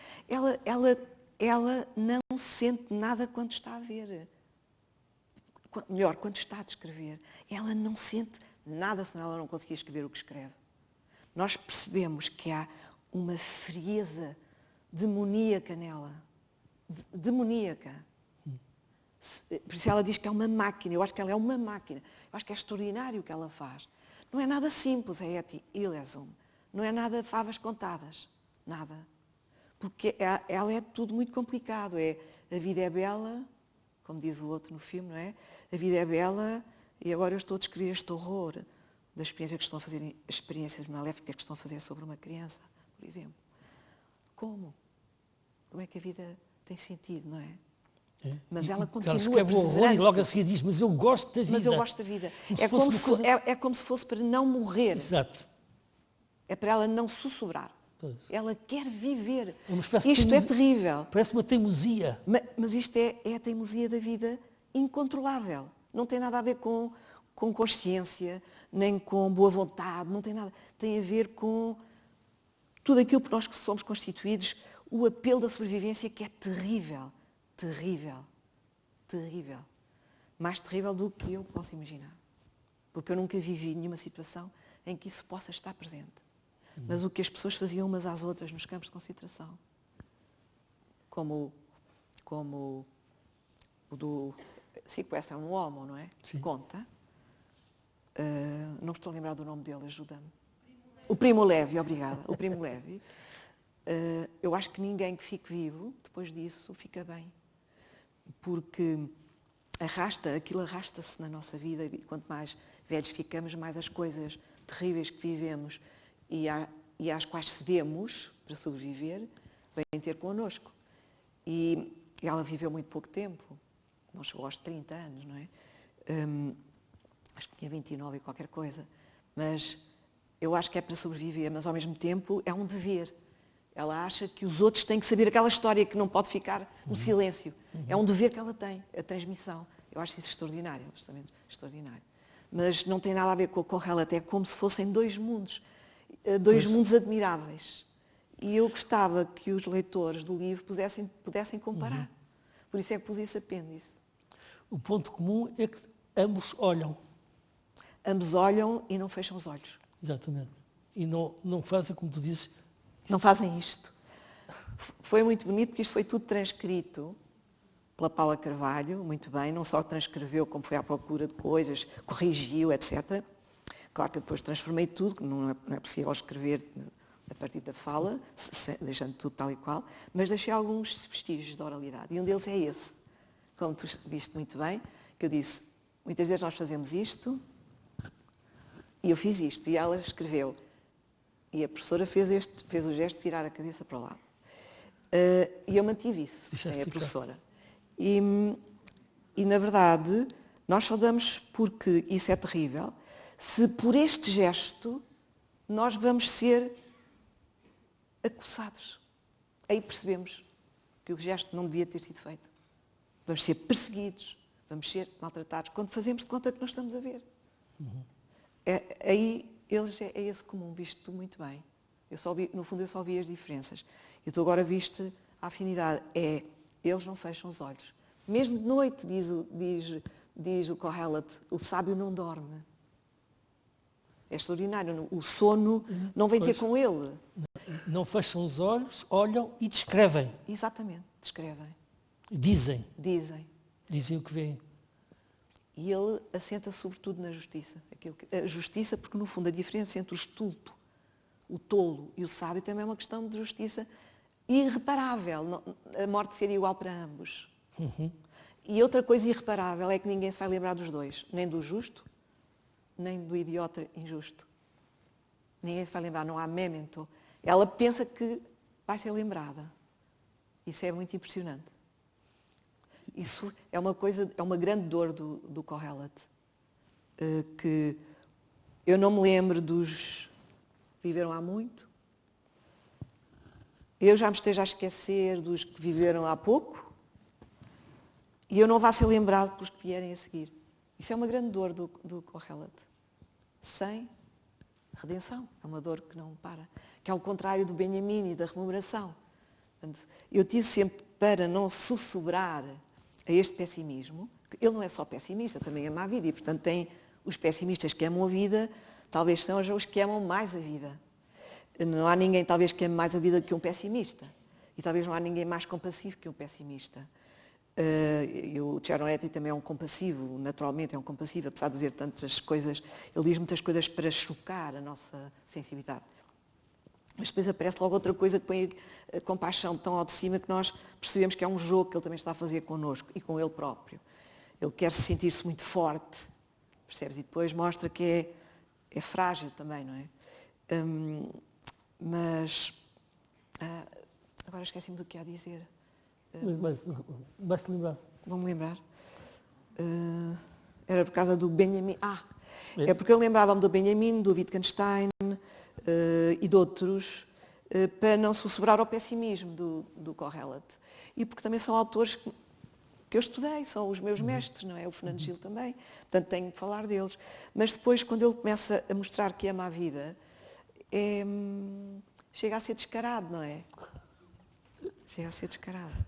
Ela não sente nada quando está a ver. Melhor, quando está a descrever. Ela não sente nada, senão ela não conseguia escrever o que escreve. Nós percebemos que há uma frieza demoníaca nela. Demoníaca. Por isso ela diz que é uma máquina. Eu acho que ela é uma máquina. Eu acho que é extraordinário o que ela faz. Não é nada simples, a Etty Hillesum. Não é nada favas contadas. Nada. Porque ela é tudo muito complicado. A vida é bela, como diz o outro no filme, não é? A vida é bela e agora eu estou a descrever este horror. das experiências que estão a fazer, experiências maléficas que estão a fazer sobre uma criança, por exemplo. Como? Como é que a vida tem sentido, não é? Mas ela continua. Ela escreve o horror e logo a seguir diz, mas eu gosto da vida. Mas eu gosto da vida. É como se fosse para não morrer. Exato. É para ela não sussurrar. Pois. Ela quer viver. Isto é terrível. Parece uma teimosia. Mas isto é a teimosia da vida incontrolável. Não tem nada a ver com consciência, nem com boa vontade, não tem nada. Tem a ver com tudo aquilo por nós que somos constituídos, o apelo da sobrevivência que é terrível. Terrível. Terrível. Mais terrível do que eu posso imaginar. Porque eu nunca vivi nenhuma situação em que isso possa estar presente. Mas o que as pessoas faziam umas às outras nos campos de concentração, como o do sequestro um homo, não é? Sim. Conta. Não estou a lembrar do nome dele, ajuda-me. O Primo Levi, obrigada. O Primo Levi. Eu acho que ninguém que fique vivo, depois disso, fica bem. Porque aquilo arrasta-se na nossa vida e quanto mais velhos ficamos, mais as coisas terríveis que vivemos e às quais cedemos para sobreviver, vêm ter connosco. E ela viveu muito pouco tempo, não chegou aos 30 anos, não é? Acho que tinha 29 e qualquer coisa. Mas eu acho que é para sobreviver, mas ao mesmo tempo é um dever. Ela acha que os outros têm que saber aquela história que não pode ficar no silêncio. É um dever que ela tem, a transmissão. Eu acho isso extraordinário, absolutamente extraordinário. Mas não tem nada a ver com o Kohelet, é como se fossem dois mundos admiráveis. E eu gostava que os leitores do livro pudessem comparar. Por isso é que pus esse apêndice. O ponto comum é que ambos olham. Ambos olham e não fecham os olhos. Exatamente. E não fazem, como tu dizes... Não fazem isto. Foi muito bonito porque isto foi tudo transcrito pela Paula Carvalho, muito bem, não só transcreveu como foi à procura de coisas, corrigiu, etc. Claro que eu depois transformei tudo, que não é possível escrever a partir da fala, deixando tudo tal e qual, mas deixei alguns vestígios da oralidade. E um deles é esse, como tu viste muito bem, que eu disse, muitas vezes nós fazemos isto, e eu fiz isto, e ela escreveu. E a professora fez o gesto de virar a cabeça para o lado. E eu mantive isso, sem a professora. E, na verdade, nós só damos porque isso é terrível, se por este gesto nós vamos ser acossados. Aí percebemos que o gesto não devia ter sido feito. Vamos ser perseguidos, vamos ser maltratados, quando fazemos de conta que não estamos a ver. Aí é esse comum, viste tu muito bem. No fundo, eu só vi as diferenças. E tu agora viste a afinidade. Eles não fecham os olhos. Mesmo de noite, diz o Kohelet, o sábio não dorme. É extraordinário. O sono não vem ter com ele. Não fecham os olhos, olham e descrevem. Exatamente, descrevem. Dizem. Dizem o que veem. E ele assenta sobretudo na justiça. A justiça, porque no fundo a diferença entre o estulto, o tolo e o sábio também é uma questão de justiça irreparável. A morte seria igual para ambos. E outra coisa irreparável é que ninguém se vai lembrar dos dois. Nem do justo, nem do idiota injusto. Ninguém se vai lembrar, não há memento. Ela pensa que vai ser lembrada. Isso é muito impressionante. Isso é uma grande dor do Kohelet, que eu não me lembro dos que viveram há muito, eu já me esteja a esquecer dos que viveram há pouco, e eu não vá ser lembrado pelos que vierem a seguir. Isso é uma grande dor do Kohelet. Sem redenção. É uma dor que não para. Que é o contrário do Benjamin e da rememoração. Portanto, eu tive sempre para não sussurrar a este pessimismo. Ele não é só pessimista, também ama a vida. E, portanto, tem os pessimistas que amam a vida, talvez sejam os que amam mais a vida. Não há ninguém, talvez, que ame mais a vida que um pessimista. E talvez não há ninguém mais compassivo que um pessimista. O Cernolletti também é um compassivo, naturalmente é um compassivo, apesar de dizer tantas coisas, ele diz muitas coisas para chocar a nossa sensibilidade. Mas depois aparece logo outra coisa que põe a compaixão tão ao de cima que nós percebemos que é um jogo que ele também está a fazer connosco e com ele próprio. Ele quer sentir-se muito forte, percebes? E depois mostra que é frágil também, não é? Mas agora esqueci-me do que ia dizer. Mas basta lembrar. Vou-me lembrar. Era por causa do Benjamin. É porque eu lembrava-me do Benjamin, do Wittgenstein e de outros, para não se sobrar ao pessimismo do Kohelet. E porque também são autores que eu estudei, são os meus mestres, não é? O Fernando Gil também, portanto tenho que falar deles. Mas depois, quando ele começa a mostrar que ama a vida, chega a ser descarado, não é? Chega a ser descarado.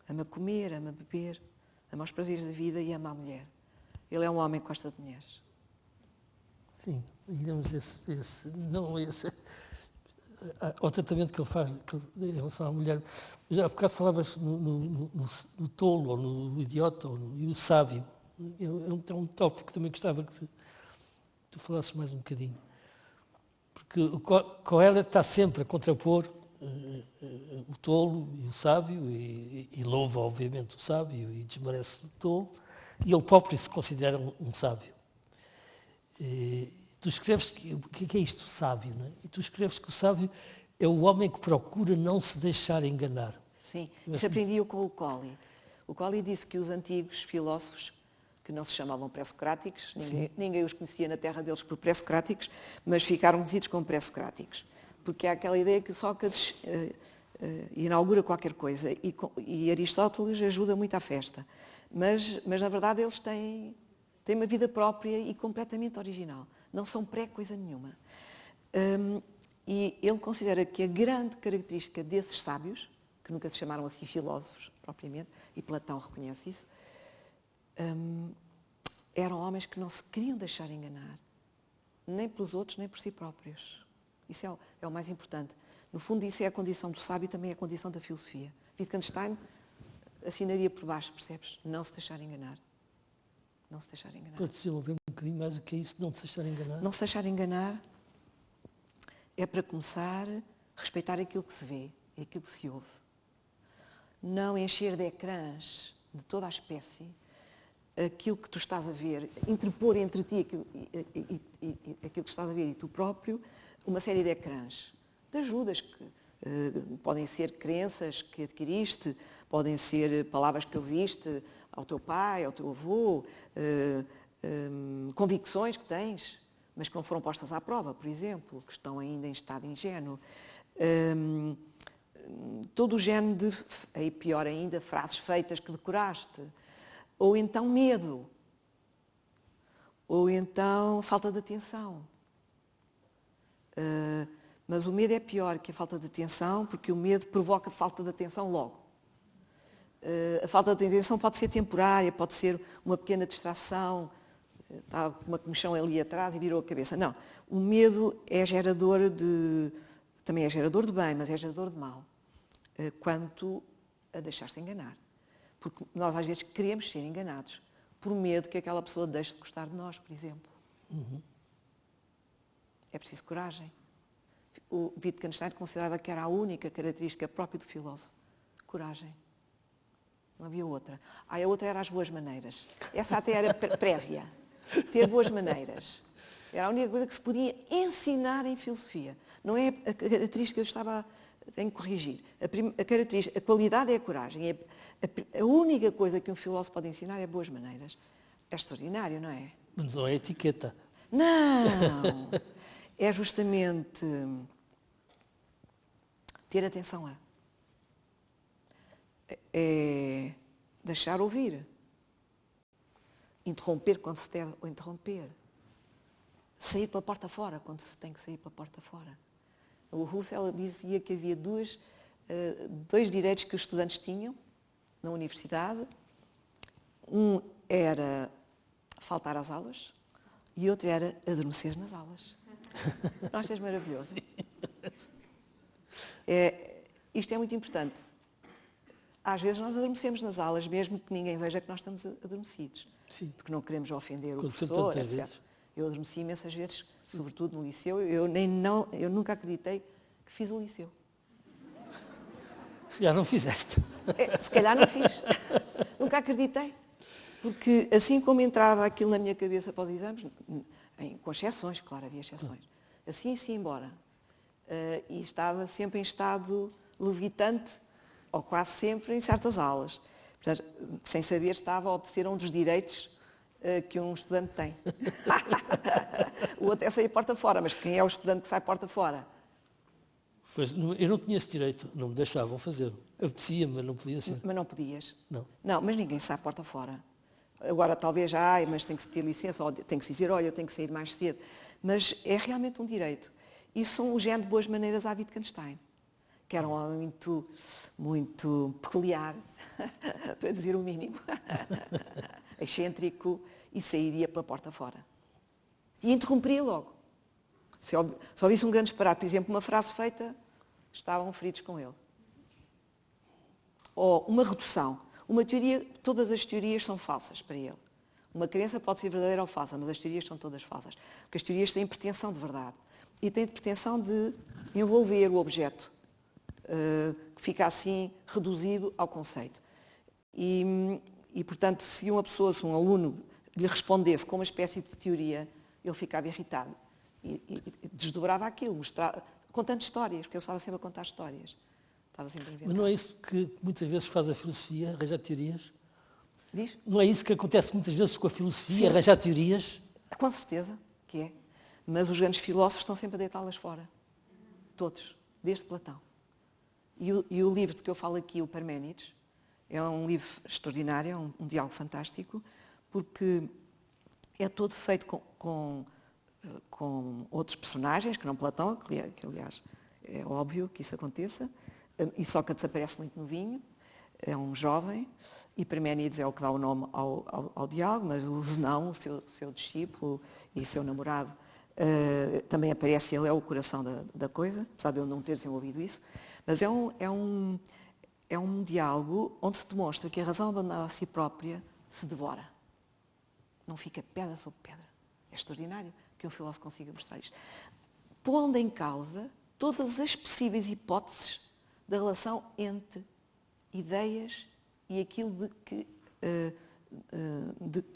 Ama comer, ama beber, ama os prazeres da vida e ama a mulher. Ele é um homem que gosta de mulheres. Sim, digamos ao tratamento que ele faz em relação à mulher. Já há bocado falavas no tolo, ou no idiota, e o sábio. É um tópico que também gostava que tu falasses mais um bocadinho. Porque o Kohelet está sempre a contrapor o tolo e o sábio, e louva, obviamente, o sábio e desmerece o tolo, e ele próprio se considera um sábio. Tu escreves, o que é isto, sábio, não é? E tu escreves que o sábio é o homem que procura não se deixar enganar. Sim, isso aprendi-o com o Colli. O Colli disse que os antigos filósofos, que não se chamavam pré-socráticos, ninguém os conhecia na terra deles por pré-socráticos, mas ficaram conhecidos como pré-socráticos. Porque há aquela ideia que o Sócrates inaugura qualquer coisa e Aristóteles ajuda muito à festa. Mas na verdade eles têm uma vida própria e completamente original. Não são pré-coisa nenhuma. E ele considera que a grande característica desses sábios, que nunca se chamaram assim filósofos propriamente, e Platão reconhece isso, eram homens que não se queriam deixar enganar, nem pelos outros, nem por si próprios. Isso é o mais importante. No fundo, isso é a condição do sábio e também é a condição da filosofia. Wittgenstein assinaria por baixo, percebes? Não se deixar enganar. Não se deixar enganar. Pode desenvolver um bocadinho mais o que é isso, não se deixar enganar? Não se deixar enganar é, para começar, respeitar aquilo que se vê e aquilo que se ouve. Não encher de ecrãs de toda a espécie aquilo que tu estás a ver, interpor entre ti aquilo que estás a ver e tu próprio, uma série de ecrãs, de ajudas que podem ser crenças que adquiriste, podem ser palavras que ouviste ao teu pai, ao teu avô, convicções que tens, mas que não foram postas à prova, por exemplo, que estão ainda em estado ingênuo. Todo o género de, aí pior ainda, frases feitas que decoraste. Ou então medo. Ou então falta de atenção. Mas o medo é pior que a falta de atenção, porque o medo provoca falta de atenção logo. A falta de atenção pode ser temporária, pode ser uma pequena distração, está uma comichão ali atrás e virou a cabeça. Não, o medo é gerador também é gerador de bem, mas é gerador de mal, quanto a deixar-se enganar. Porque nós às vezes queremos ser enganados por medo que aquela pessoa deixe de gostar de nós, por exemplo. É preciso coragem. O Wittgenstein considerava que era a única característica própria do filósofo. Coragem. Não havia outra. A outra era as boas maneiras. Essa até era prévia. Ter boas maneiras. Era a única coisa que se podia ensinar em filosofia. Não é a característica que eu tenho que corrigir. A qualidade é a coragem. A única coisa que um filósofo pode ensinar é boas maneiras. É extraordinário, não é? Mas não é etiqueta. Não! É justamente ter atenção a. É deixar ouvir. Interromper quando se deve interromper. Sair pela porta fora quando se tem que sair pela porta fora. O Husserl dizia que havia dois direitos que os estudantes tinham na universidade. Um era faltar às aulas e outro era adormecer nas aulas. Não achas maravilhoso? Isto é muito importante. Às vezes nós adormecemos nas aulas, mesmo que ninguém veja que nós estamos adormecidos. Sim. Porque não queremos ofender o Aconteceu professor, tantas etc. vezes. Eu adormeci imensas vezes, sobretudo no liceu. Eu nunca acreditei que fiz o liceu. Se já não fizeste. Se calhar não fiz. Nunca acreditei. Porque assim como entrava aquilo na minha cabeça para os exames, com exceções, claro, havia exceções, assim se ia embora. E estava sempre em estado levitante, ou quase sempre em certas aulas. Portanto, sem saber, estava a obedecer a um dos direitos que um estudante tem. O outro é sair porta fora, mas quem é o estudante que sai porta fora? Eu não tinha esse direito, não me deixavam fazer. Apetecia, mas não podia ser. Mas não podias? Não. Não, mas ninguém sai porta fora. Agora, talvez, mas tem que se pedir licença, ou tem que se dizer, olha, eu tenho que sair mais cedo. Mas é realmente um direito. E são o género de boas maneiras à Wittgenstein, que era um homem muito, muito peculiar, para dizer o mínimo, excêntrico, e sairia pela porta fora. E interromperia logo. Se ouvisse um grande disparate, por exemplo, uma frase feita, estavam feridos com ele. Ou uma redução. Uma teoria, todas as teorias são falsas para ele. Uma crença pode ser verdadeira ou falsa, mas as teorias são todas falsas. Porque as teorias têm pretensão de verdade. E têm pretensão de envolver o objeto, que fica assim reduzido ao conceito. E, portanto, se uma pessoa, se um aluno lhe respondesse com uma espécie de teoria, ele ficava irritado. E desdobrava aquilo, contando histórias, porque eu estava sempre a contar histórias. Estava sempre a inventar. Mas não é isso que muitas vezes faz a filosofia, arranjar teorias? Diz? Não é isso que acontece muitas vezes com a filosofia, Sim. arranjar teorias? Com certeza que é. Mas os grandes filósofos estão sempre a deitá-las fora. Todos. Desde Platão. E o livro de que eu falo aqui, o Parménides, é um livro extraordinário, é um diálogo fantástico, porque é todo feito com outros personagens, que não Platão, que aliás é óbvio que isso aconteça, e Sócrates aparece muito novinho, é um jovem, e Parménides é o que dá o nome ao diálogo, mas o Zenão, o seu discípulo e seu namorado, também aparece, ele é o coração da coisa, apesar de eu não ter desenvolvido isso, mas é um diálogo onde se demonstra que a razão abandonada a si própria se devora. Não fica pedra sobre pedra. É extraordinário que um filósofo consiga mostrar isto. Pondo em causa todas as possíveis hipóteses da relação entre ideias e aquilo que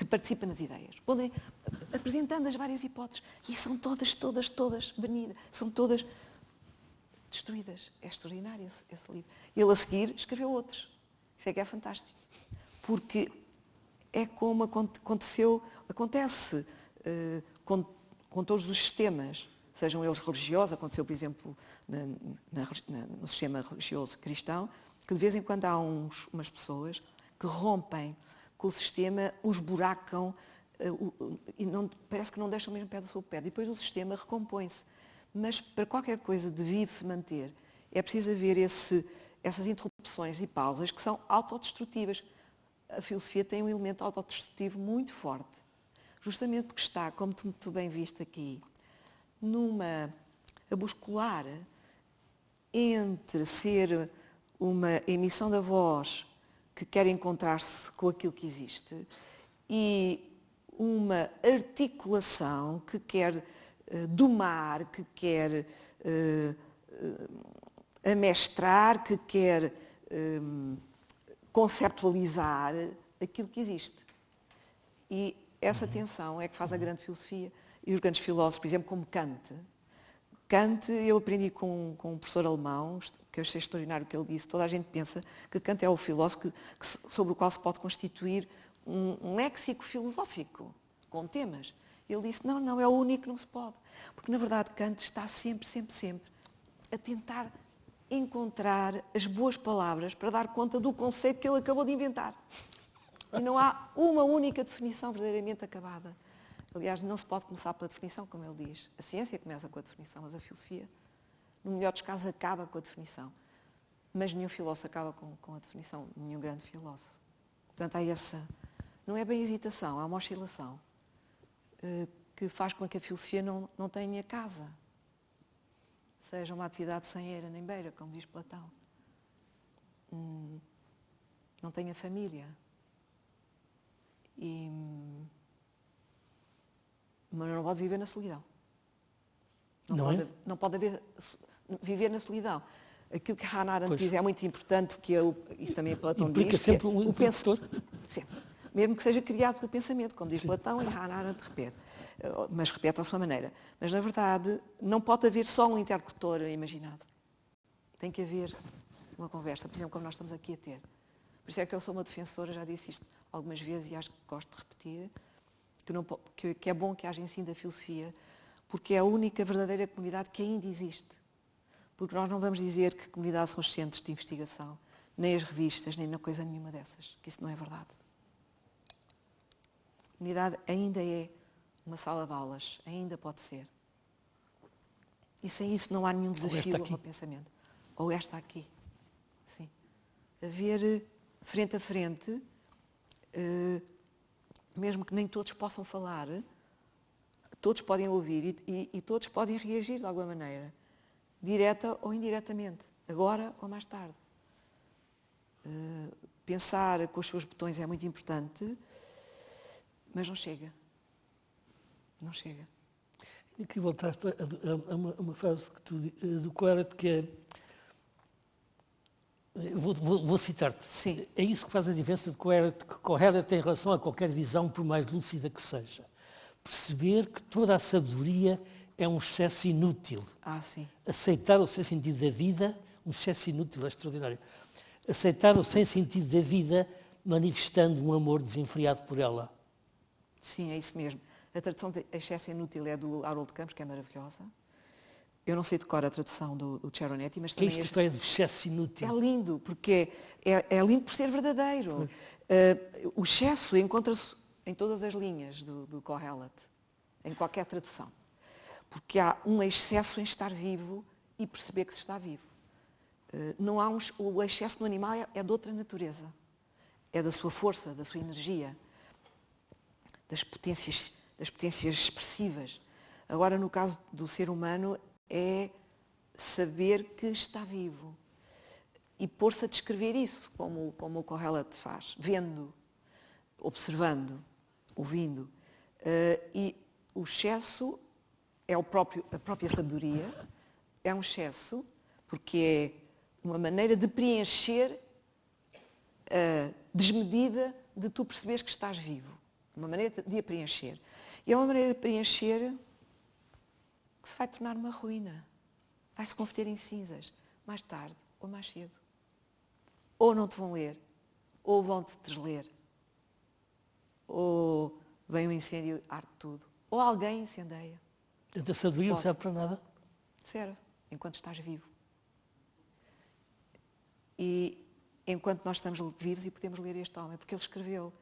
participa nas ideias. Apresentando as várias hipóteses. E são todas banidas. São todas destruídas. É extraordinário esse livro. Ele, a seguir, escreveu outros. Isso é que é fantástico. Porque é como acontece com todos os sistemas, sejam eles religiosos, aconteceu, por exemplo, no sistema religioso cristão, que de vez em quando há umas pessoas que rompem com o sistema, os buracam e parece que não deixam mesmo pedra sobre pedra. E depois o sistema recompõe-se. Mas para qualquer coisa de vivo se manter, é preciso haver essas interrupções e pausas que são autodestrutivas. A filosofia tem um elemento autodestrutivo muito forte, justamente porque está, como tu bem viste aqui, a buscular entre ser uma emissão da voz que quer encontrar-se com aquilo que existe e uma articulação que quer domar, que quer amestrar, que quer conceptualizar aquilo que existe. E essa tensão é que faz a grande filosofia. E os grandes filósofos, por exemplo, como Kant. Kant, eu aprendi com um professor alemão, que eu achei extraordinário o que ele disse. Toda a gente pensa que Kant é o filósofo sobre o qual se pode constituir um léxico filosófico, com temas. Ele disse, não, é o único que não se pode. Porque, na verdade, Kant está sempre a tentar encontrar as boas palavras para dar conta do conceito que ele acabou de inventar. E não há uma única definição verdadeiramente acabada. Aliás, não se pode começar pela definição, como ele diz. A ciência começa com a definição, mas a filosofia, no melhor dos casos, acaba com a definição. Mas nenhum filósofo acaba com a definição, nenhum grande filósofo. Portanto, há não é bem hesitação, há uma oscilação que faz com que a filosofia não tenha casa. Seja uma atividade sem eira nem beira, como diz Platão. Não tenha família. Mas não pode viver na solidão. Não pode viver na solidão. Aquilo que Hannah Arendt diz é muito importante, isso também Platão diz. Implica sempre um interlocutor. Sempre. mesmo que seja criado pelo pensamento, como diz Platão e Hannah Arendt repete, mas repete à sua maneira. Mas, na verdade, não pode haver só um interlocutor imaginado. Tem que haver uma conversa, por exemplo, como nós estamos aqui a ter. Por isso é que eu sou uma defensora, já disse isto algumas vezes e acho que gosto de repetir, que é bom que haja ensino da filosofia, porque é a única verdadeira comunidade que ainda existe. Porque nós não vamos dizer que comunidades são os centros de investigação, nem as revistas, nem coisa nenhuma dessas, que isso não é verdade. A comunidade ainda é uma sala de aulas, ainda pode ser. E sem isso não há nenhum desafio ao pensamento. Ou esta aqui. Sim. Haver frente a frente, mesmo que nem todos possam falar, todos podem ouvir e todos podem reagir de alguma maneira, direta ou indiretamente, agora ou mais tarde. Pensar com os seus botões é muito importante, mas não chega. Não chega. E que voltaste a uma frase que tu, do Coelho, que é... Vou citar-te. Sim. É isso que faz a diferença de Coelho tem relação a qualquer visão, por mais lúcida que seja. Perceber que toda a sabedoria é um excesso inútil. Sim. Aceitar o sem sentido da vida, um excesso inútil, é extraordinário. Aceitar o sem sentido da vida, manifestando um amor desenfreado por ela. Sim, é isso mesmo. A tradução de excesso inútil é do Haroldo Campos, que é maravilhosa. Eu não sei de cor a tradução do Cheronetti, mas também... Que é esta história de excesso inútil? É lindo, porque é lindo por ser verdadeiro. O excesso encontra-se em todas as linhas do Kohelet, em qualquer tradução. Porque há um excesso em estar vivo e perceber que se está vivo. Não há o excesso no animal é de outra natureza. É da sua força, da sua energia, das potências expressivas. Agora, no caso do ser humano, é saber que está vivo e pôr-se a descrever isso, como o Kohelet faz, vendo, observando, ouvindo. E o excesso é a própria sabedoria, é um excesso, porque é uma maneira de preencher a desmedida de tu perceberes que estás vivo. Uma maneira de a preencher. E é uma maneira de preencher que se vai tornar uma ruína. Vai se converter em cinzas, mais tarde ou mais cedo. Ou não te vão ler, ou vão-te desler, ou vem um incêndio e arde tudo, ou alguém incendeia. A sabedoria não serve para nada? Serve, enquanto estás vivo. E enquanto nós estamos vivos e podemos ler este homem, porque ele escreveu.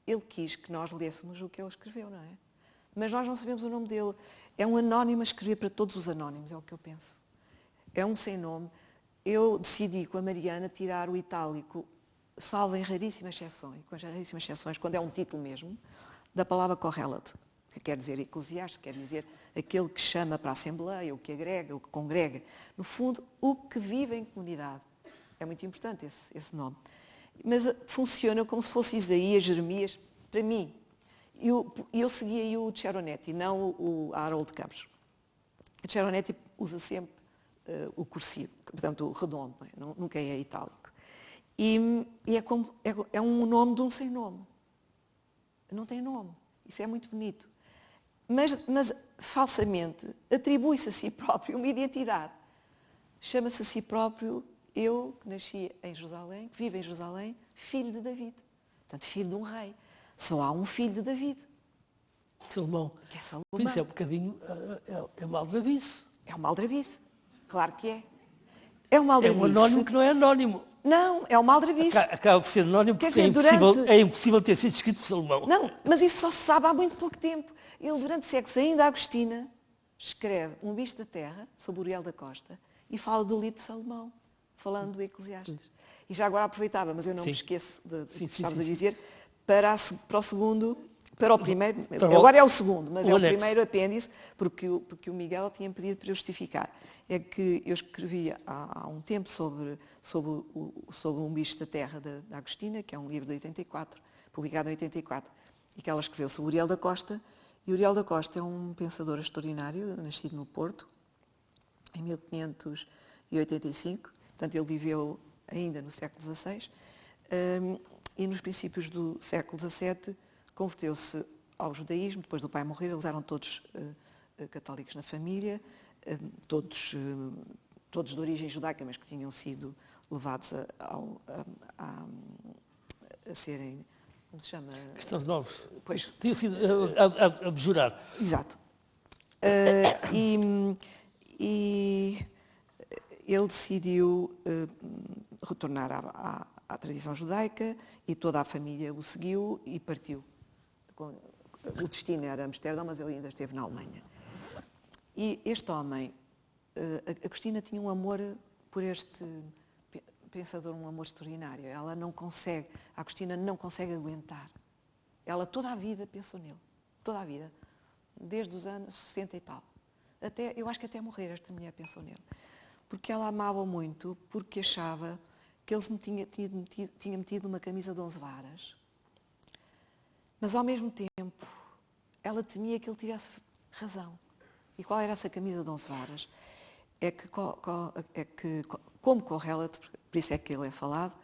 Ele quis que nós lêssemos o que ele escreveu, não é? Mas nós não sabemos o nome dele. É um anónimo a escrever para todos os anónimos, é o que eu penso. É um sem nome. Eu decidi com a Mariana tirar o itálico, salvo em raríssimas exceções, com as raríssimas exceções, quando é um título mesmo, da palavra Kohelet, que quer dizer eclesiástico, quer dizer aquele que chama para a Assembleia, o que agrega, o que congrega. No fundo, o que vive em comunidade. É muito importante esse nome. Mas funciona como se fosse Isaías, Jeremias, para mim. Eu segui aí o Cheronetti, não o Haroldo Campos. O Cheronetti usa sempre o cursivo, portanto o redondo, não é? Nunca é itálico. E é um nome de um sem nome. Não tem nome. Isso é muito bonito. Mas falsamente atribui-se a si próprio uma identidade. Chama-se a si próprio, eu que nasci em Jerusalém, que vivo em Jerusalém, filho de David. Portanto, filho de um rei. Só há um filho de David. Salomão. Que é Salomão. Por isso é um bocadinho, é uma aldrabice. É uma aldrabice. Claro que é. É uma aldrabice. É um anónimo que não é anónimo. Não, é uma aldrabice. Acaba por ser anónimo porque é impossível ter sido escrito por Salomão. Não, mas isso só se sabe há muito pouco tempo. Ele, durante séculos, ainda Agostina, escreve Um Bicho da Terra, sobre Uriel da Costa, e fala do livro de Salomão, falando do Eclesiastes. E já agora aproveitava, mas eu não me esqueço do que estavas a dizer, para o segundo, para o primeiro, agora é o segundo, mas é o primeiro apêndice, porque o Miguel tinha pedido para eu justificar. É que eu escrevi há um tempo sobre Um Bicho da Terra, da Agostina, que é um livro de 84, publicado em 84, e que ela escreveu sobre Uriel da Costa. E Uriel da Costa é um pensador extraordinário, nascido no Porto, em 1585, portanto ele viveu ainda no século XVI, e nos princípios do século XVII converteu-se ao judaísmo. Depois do pai morrer, eles eram todos católicos na família, todos de origem judaica, mas que tinham sido levados a serem, como se chama? Cristãos novos. Pois. Tinha sido a abjurar. Exato. E ele decidiu retornar à tradição judaica e toda a família o seguiu e partiu. O destino era Amsterdão, mas ele ainda esteve na Alemanha. E este homem, a Cristina tinha um amor por este pensador, um amor extraordinário. A Cristina não consegue aguentar. Ela toda a vida pensou nele, toda a vida, desde os anos 60 e tal. Eu acho que até morrer esta mulher pensou nele. Porque ela amava muito, porque achava que ele tinha metido uma camisa de 11 varas. Mas ao mesmo tempo, ela temia que ele tivesse razão. E qual era essa camisa de 11 varas? É que como Kohelet, por isso é que ele é falado,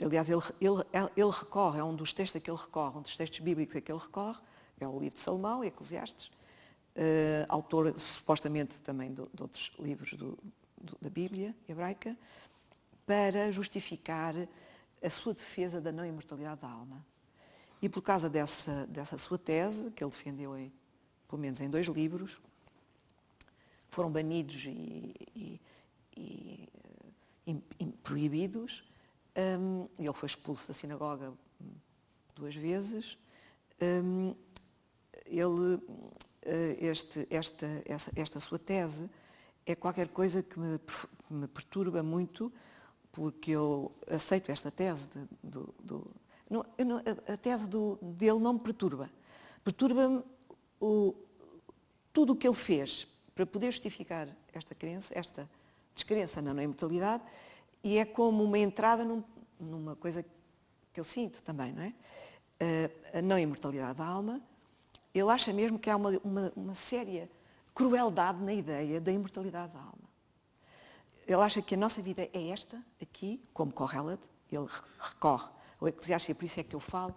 aliás, ele recorre, é um dos textos a que ele recorre, um dos textos bíblicos a que ele recorre, é o livro de Salomão, Eclesiastes, autor supostamente também de outros livros da Bíblia hebraica, para justificar a sua defesa da não imortalidade da alma. E por causa dessa sua tese, que ele defendeu pelo menos em 2 livros, foram banidos e proibidos. Ele foi expulso da sinagoga 2 vezes. Esta sua tese é qualquer coisa que me perturba muito, porque eu aceito esta tese a tese dele não me perturba. Perturba-me tudo o que ele fez para poder justificar esta crença, esta descrença na não imortalidade, e é como uma entrada numa coisa que eu sinto também, não é? A não imortalidade da alma. Ele acha mesmo que há uma séria crueldade na ideia da imortalidade da alma. Ele acha que a nossa vida é esta, aqui, como Kohelet, ele recorre ao Eclesiastes, e por isso é que eu falo,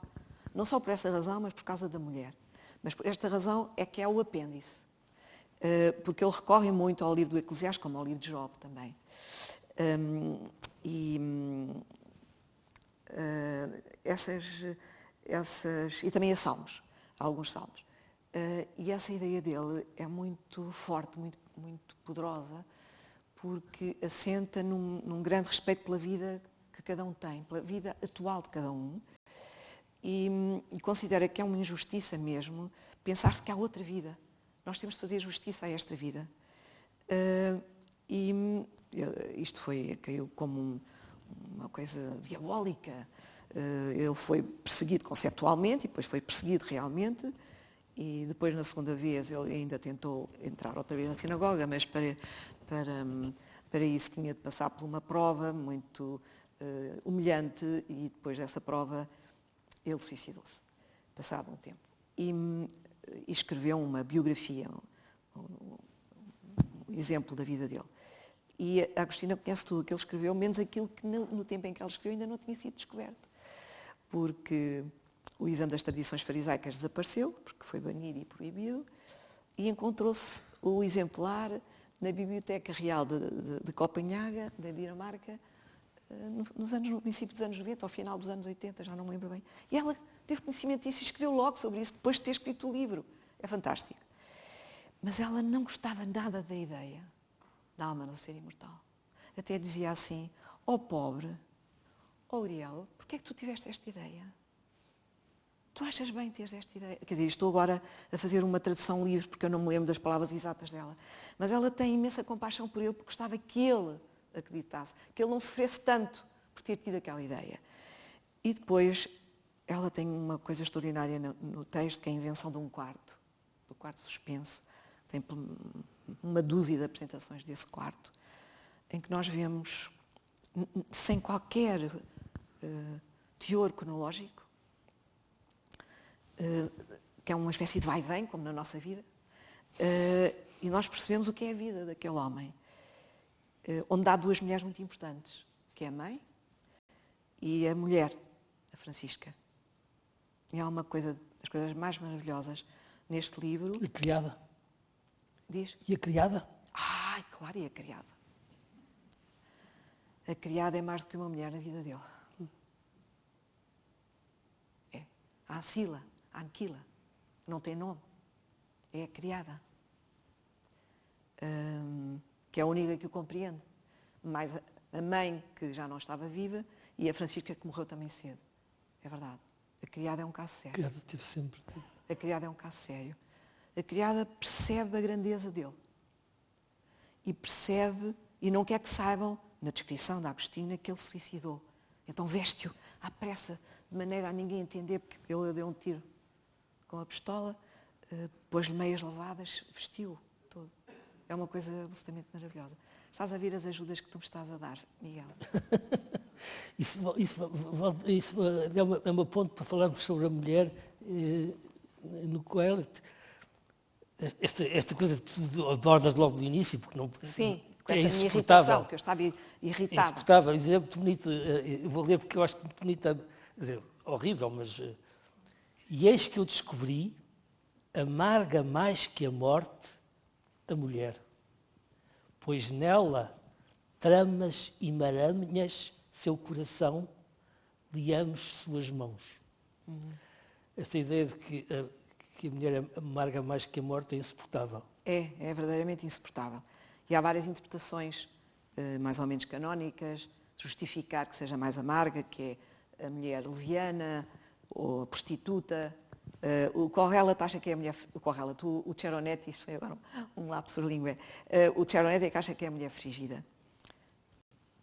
não só por essa razão, mas por causa da mulher. Mas por esta razão é que é o apêndice. Porque ele recorre muito ao livro do Eclesiastes, como ao livro de Job também. E também a Salmos, alguns Salmos. E essa ideia dele é muito forte, muito, muito poderosa, porque assenta num grande respeito pela vida que cada um tem, pela vida atual de cada um, e considera que é uma injustiça mesmo pensar-se que há outra vida. Nós temos de fazer justiça a esta vida. Isto caiu como uma coisa diabólica. Ele foi perseguido conceptualmente e depois foi perseguido realmente. E depois, na segunda vez, ele ainda tentou entrar outra vez na sinagoga, mas para isso tinha de passar por uma prova muito humilhante, e depois dessa prova ele suicidou-se, passado um tempo. E escreveu uma biografia, um exemplo da vida dele. E a Agostina conhece tudo o que ele escreveu, menos aquilo que no tempo em que ele escreveu ainda não tinha sido descoberto. Porque o exame das tradições farisaicas desapareceu, porque foi banido e proibido, e encontrou-se o exemplar na Biblioteca Real de Copenhaga, da Dinamarca, no princípio dos anos 90, ao final dos anos 80, já não me lembro bem. E ela teve conhecimento disso e escreveu logo sobre isso, depois de ter escrito o livro. É fantástico. Mas ela não gostava nada da ideia da alma não ser imortal. Até dizia assim: ó pobre, ó Uriel, porquê é que tu tiveste esta ideia? Tu achas bem teres esta ideia? Quer dizer, estou agora a fazer uma tradução livre, porque eu não me lembro das palavras exatas dela. Mas ela tem imensa compaixão por ele, porque gostava que ele acreditasse, que ele não sofresse tanto por ter tido aquela ideia. E depois, ela tem uma coisa extraordinária no texto, que é a invenção de um quarto, do quarto suspenso. Tem uma dúzia de apresentações desse quarto, em que nós vemos, sem qualquer teor cronológico, que é uma espécie de vai-vem, como na nossa vida, e nós percebemos o que é a vida daquele homem, onde há 2 mulheres muito importantes, que é a mãe e a mulher, Francisca. E há uma coisa, das coisas mais maravilhosas neste livro. A criada. Diz? E a criada? Ai, claro, e a criada. A criada é mais do que uma mulher na vida dele. É. A Ancila, a Anquila, não tem nome. É a criada. Que é a única que o compreende. Mais a mãe, que já não estava viva, e a Francisca, que morreu também cedo. É verdade. A criada é um caso sério. A criada teve sempre. A criada é um caso sério. A criada percebe a grandeza dele. E percebe, e não quer que saibam, na descrição da Agostina, que ele se suicidou. Então veste-o à pressa, de maneira a ninguém entender, porque ele deu um tiro com a pistola, pôs-lhe meias lavadas, vestiu-o todo. É uma coisa absolutamente maravilhosa. Estás a ver as ajudas que tu me estás a dar, Miguel? Isso é uma ponte para falarmos sobre a mulher no Coelho. Esta coisa que tu abordas logo no início, porque não Sim, com é essa minha insuportável. irritação, que eu estava irritada. É insuportável. E é muito bonito. Eu vou ler porque eu acho que muito bonita. Quer dizer, horrível, mas... E eis que eu descobri, amarga mais que a morte, a mulher. Pois nela tramas e maranhas seu coração, liamos suas mãos. Esta ideia de que a mulher amarga mais que a morte é insuportável. É verdadeiramente insuportável. E há várias interpretações, mais ou menos canónicas, justificar que seja mais amarga, que é a mulher leviana, ou a prostituta. O Corrella acha que é a mulher... O Ceronetti, isto foi agora um lapsus língua. O Ceronetti é que acha que é a mulher frígida.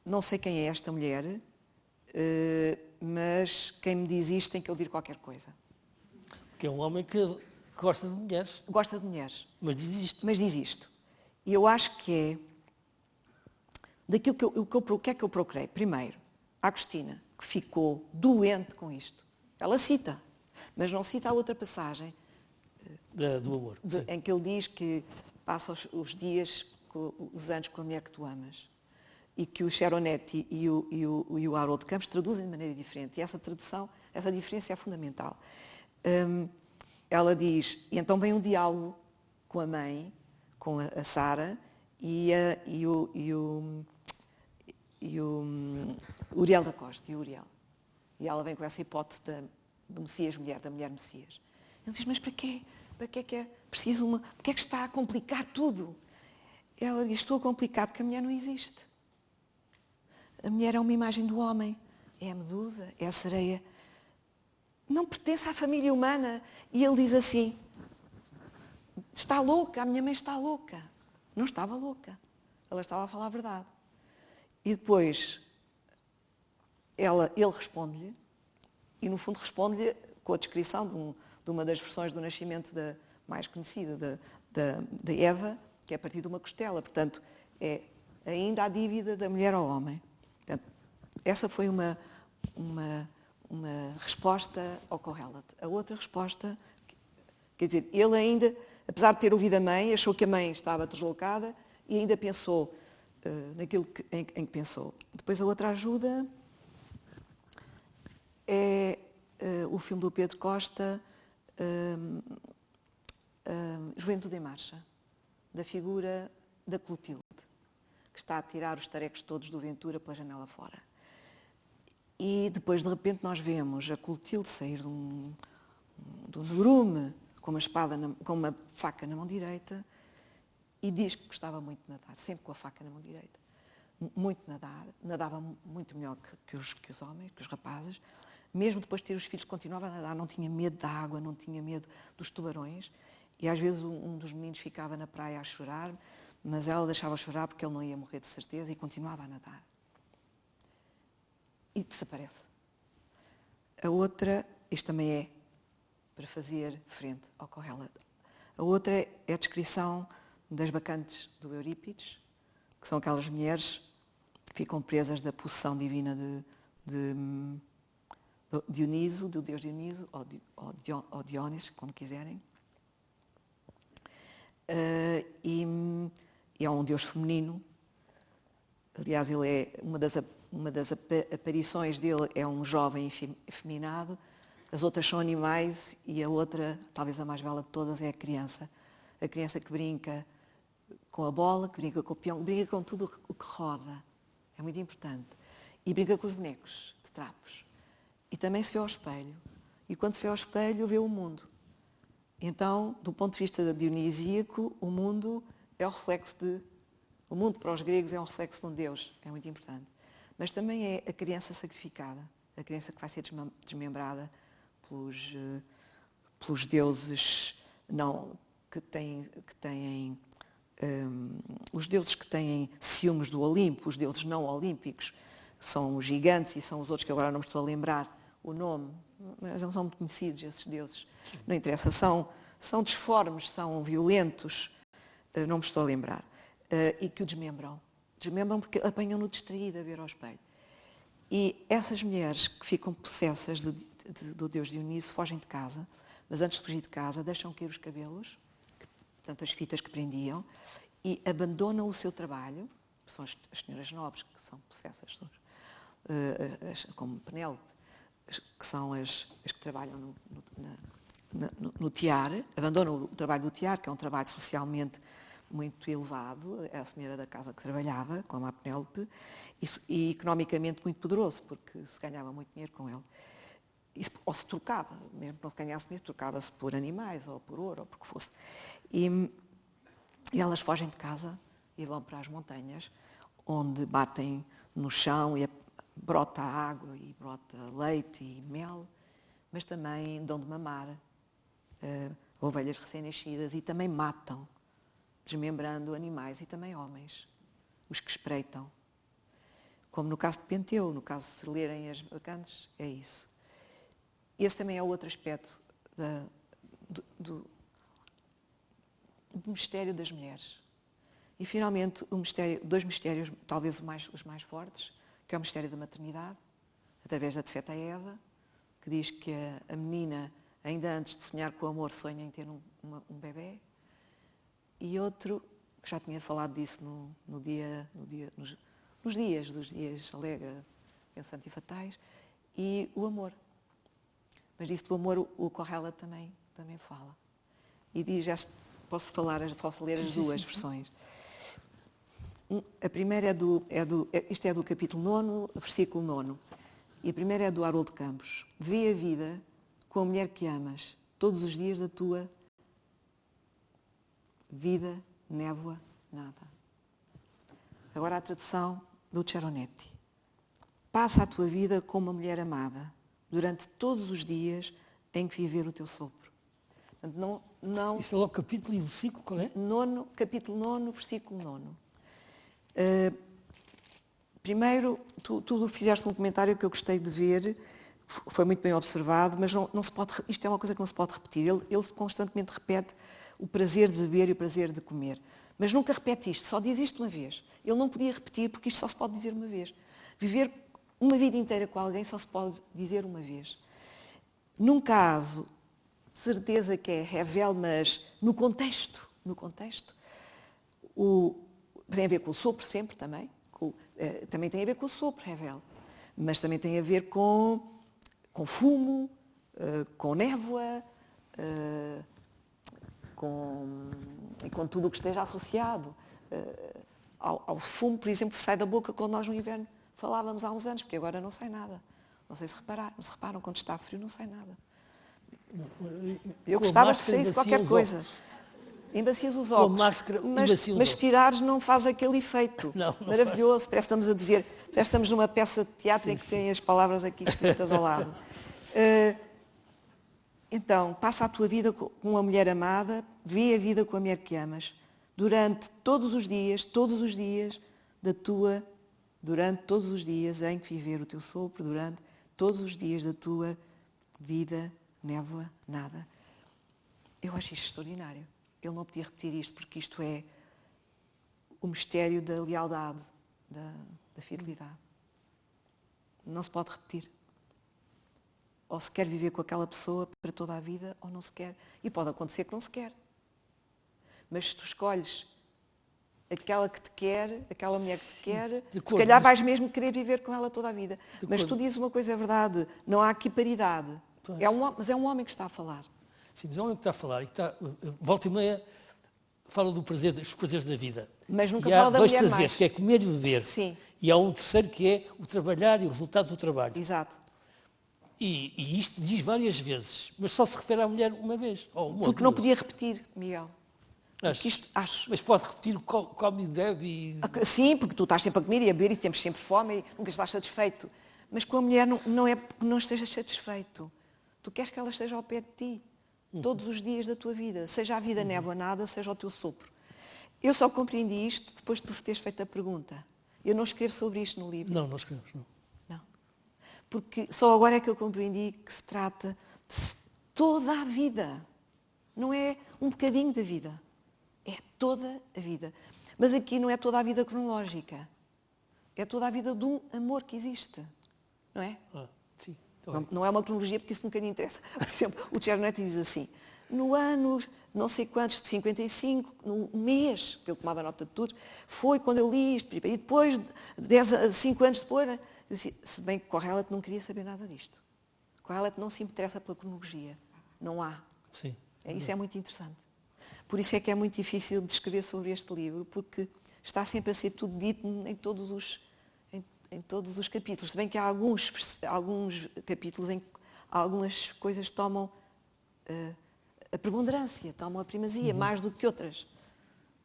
Não sei quem é esta mulher, mas quem me diz isto tem que ouvir qualquer coisa. Que é um homem que gosta de mulheres. Gosta de mulheres. Mas diz isto. Mas diz isto. E eu acho que é daquilo o que é que eu procurei. Primeiro, a Agostina, que ficou doente com isto. Ela cita, mas não cita a outra passagem Do amor. em que ele diz que passa os dias, os anos com a mulher que tu amas. E que o Ceronetti e o Haroldo Campos traduzem de maneira diferente. E essa tradução, essa diferença é fundamental. Ela diz, e então vem um diálogo com a mãe, com a Sara, e o Uriel da Costa, e o Uriel. E ela vem com essa hipótese do Messias mulher, da mulher Messias. Ele diz, mas para quê? Para que é que é preciso uma... Para que é que está a complicar tudo? Ela diz, estou a complicar porque a mulher não existe. A mulher é uma imagem do homem. É a medusa, é a sereia. Não pertence à família humana. E ele diz assim, está louca, a minha mãe está louca. Não estava louca. Ela estava a falar a verdade. E depois, ele responde-lhe, e no fundo responde-lhe com a descrição de uma das versões do nascimento mais conhecida, da Eva, que é a partir de uma costela. Portanto, é ainda a dívida da mulher ao homem. Portanto, essa foi uma resposta ao Corrella. A outra resposta, quer dizer, ele ainda, apesar de ter ouvido a mãe, achou que a mãe estava deslocada e ainda pensou naquilo em que pensou. Depois a outra ajuda é o filme do Pedro Costa, Juventude em Marcha, da figura da Clotilde, que está a tirar os tarecos todos do Ventura pela janela fora. E depois, de repente, nós vemos a Clotilde sair de um negrume com uma faca na mão direita e diz que gostava muito de nadar, sempre com a faca na mão direita. Muito nadar, nadava muito melhor que os homens, que os rapazes. Mesmo depois de ter os filhos, continuava a nadar, não tinha medo da água, não tinha medo dos tubarões. E às vezes um dos meninos ficava na praia a chorar, mas ela deixava chorar porque ele não ia morrer de certeza e continuava a nadar. E desaparece. A outra, isto também é para fazer frente ao Corrella. A outra é a descrição das bacantes do Eurípides, que são aquelas mulheres que ficam presas da possessão divina de Dioniso, do deus Dioniso, ou Diónisos, como quiserem. E é um deus feminino. Aliás, ele é uma uma das aparições dele é um jovem efeminado, as outras são animais e a outra, talvez a mais bela de todas, é a criança. A criança que brinca com a bola, que brinca com o peão, brinca com tudo o que roda. É muito importante. E brinca com os bonecos de trapos. E também se vê ao espelho. E quando se vê ao espelho, vê o mundo. Então, do ponto de vista dionisíaco, o mundo é o reflexo de... O mundo para os gregos é um reflexo de um Deus. É muito importante. Mas também é a criança sacrificada. A criança que vai ser desmembrada pelos deuses que têm os deuses que têm ciúmes do Olimpo, os deuses não olímpicos, são os gigantes e são os outros que agora não me estou a lembrar o nome, mas não são muito conhecidos esses deuses. Não interessa, são disformes, são violentos, não me estou a lembrar, e que o desmembram. Desmembram porque apanham-no distraído a ver ao espelho. E essas mulheres que ficam possessas do deus Dioniso fogem de casa, mas antes de fugir de casa deixam cair os cabelos, portanto as fitas que prendiam, e abandonam o seu trabalho, são as senhoras nobres que são possessas, como Penélope, que são as que trabalham no tear, abandonam o trabalho do tear, que é um trabalho socialmente muito elevado, é a senhora da casa que trabalhava, como a Penélope, e economicamente muito poderoso, porque se ganhava muito dinheiro com ele. Ou se trocava, mesmo que não se ganhasse dinheiro, trocava-se por animais, ou por ouro, ou por que fosse. E elas fogem de casa e vão para as montanhas, onde batem no chão e brota água, e brota leite e mel, mas também dão de mamar ovelhas recém-nascidas e também matam, desmembrando animais e também homens, os que espreitam. Como no caso de Penteu, no caso de se lerem as bacantes, é isso. Esse também é outro aspecto do mistério das mulheres. E, finalmente, dois mistérios, talvez os mais fortes, que é o mistério da maternidade, através da Tefeta Eva, que diz que a menina, ainda antes de sonhar com o amor, sonha em ter um bebê. E outro, que já tinha falado disso nos dias alegre, pensante e fatais, e o amor. Mas disso do amor o Corrella também fala. E diz, posso ler as duas versões. A primeira isto é do capítulo 9, versículo 9. E a primeira é do Haroldo Campos. Vê a vida com a mulher que amas, todos os dias da tua vida, névoa, nada. Agora a tradução do Ceronetti. Passa a tua vida com uma mulher amada, durante todos os dias em que viver o teu sopro. Portanto, não... Isso é logo capítulo e versículo, qual é? Capítulo 9, versículo 9. Primeiro, tu fizeste um comentário que eu gostei de ver, foi muito bem observado, mas não se pode, isto é uma coisa que não se pode repetir. Ele constantemente repete o prazer de beber e o prazer de comer. Mas nunca repete isto, só diz isto uma vez. Ele não podia repetir porque isto só se pode dizer uma vez. Viver uma vida inteira com alguém só se pode dizer uma vez. Num caso, de certeza que é Revel, mas no contexto, tem a ver com o sopro sempre também, também tem a ver com o sopro, Revel, mas também tem a ver com fumo, com névoa, com tudo o que esteja associado. Ao fumo, por exemplo, que sai da boca quando nós no inverno falávamos há uns anos, porque agora não sai nada. Não sei se reparam, quando está frio não sai nada. Eu gostava que saísse qualquer coisa. Embacias os óculos, mas se tirares não faz aquele efeito maravilhoso. Parece que estamos a dizer, parece que estamos numa peça de teatro em que tem as palavras aqui escritas ao lado. Então, passa a tua vida com uma mulher amada, vê a vida com a mulher que amas, durante todos os dias em que viver o teu sopro, durante todos os dias da tua vida, névoa, nada. Eu acho isto extraordinário. Ele não podia repetir isto, porque isto é o mistério da lealdade, da fidelidade. Não se pode repetir. Ou se quer viver com aquela pessoa para toda a vida, ou não se quer. E pode acontecer que não se quer. Mas se tu escolhes aquela que te quer, aquela mulher que te quer, se acordo, calhar mas- vais mesmo querer viver com ela toda a vida. Mas acordo. tu dizes uma coisa, é verdade, não há aqui paridade. Pois. Mas é um homem que está a falar. Sim, mas é um homem que está a falar e que está, volta e meia, fala do prazer, dos prazeres da vida. Mas nunca E há fala da dois mulher prazeres, mais. que é comer e beber. Sim. E há um terceiro que é o trabalhar e o resultado do trabalho. Exato. E isto diz várias vezes, mas só se refere à mulher uma vez. Ou uma ou Porque não duas. podia repetir, Miguel. Acho. Porque isto, acho. Mas pode repetir, come e bebe e... Sim, porque tu estás sempre a comer e a beber e temos sempre fome e nunca estás satisfeito. Mas com a mulher não é porque não estejas satisfeito. Tu queres que ela esteja ao pé de ti, todos os dias da tua vida. Seja a vida névoa nada, seja o teu sopro. Eu só compreendi isto depois de tu teres feito a pergunta. Eu não escrevo sobre isto no livro. Não escrevemos, não. Não. Porque só agora é que eu compreendi que se trata de toda a vida. Não é um bocadinho da vida. É toda a vida. Mas aqui não é toda a vida cronológica. É toda a vida de um amor que existe. Não é? Sim. Tá bem. Não é uma cronologia, porque isso nunca lhe interessa. Por exemplo, o Chernetti diz assim, no ano não sei quantos de 55, no mês que ele tomava nota de tudo, foi quando eu li isto. E depois, 5 anos depois, né, dizia, se bem que Correlate não queria saber nada disto. Correlate não se interessa pela cronologia. Não há. Sim. Isso é muito interessante. Por isso é que é muito difícil de escrever sobre este livro, porque está sempre a ser tudo dito em todos os capítulos. Se bem que há alguns capítulos em que algumas coisas tomam a preponderância, tomam a primazia, mais do que outras.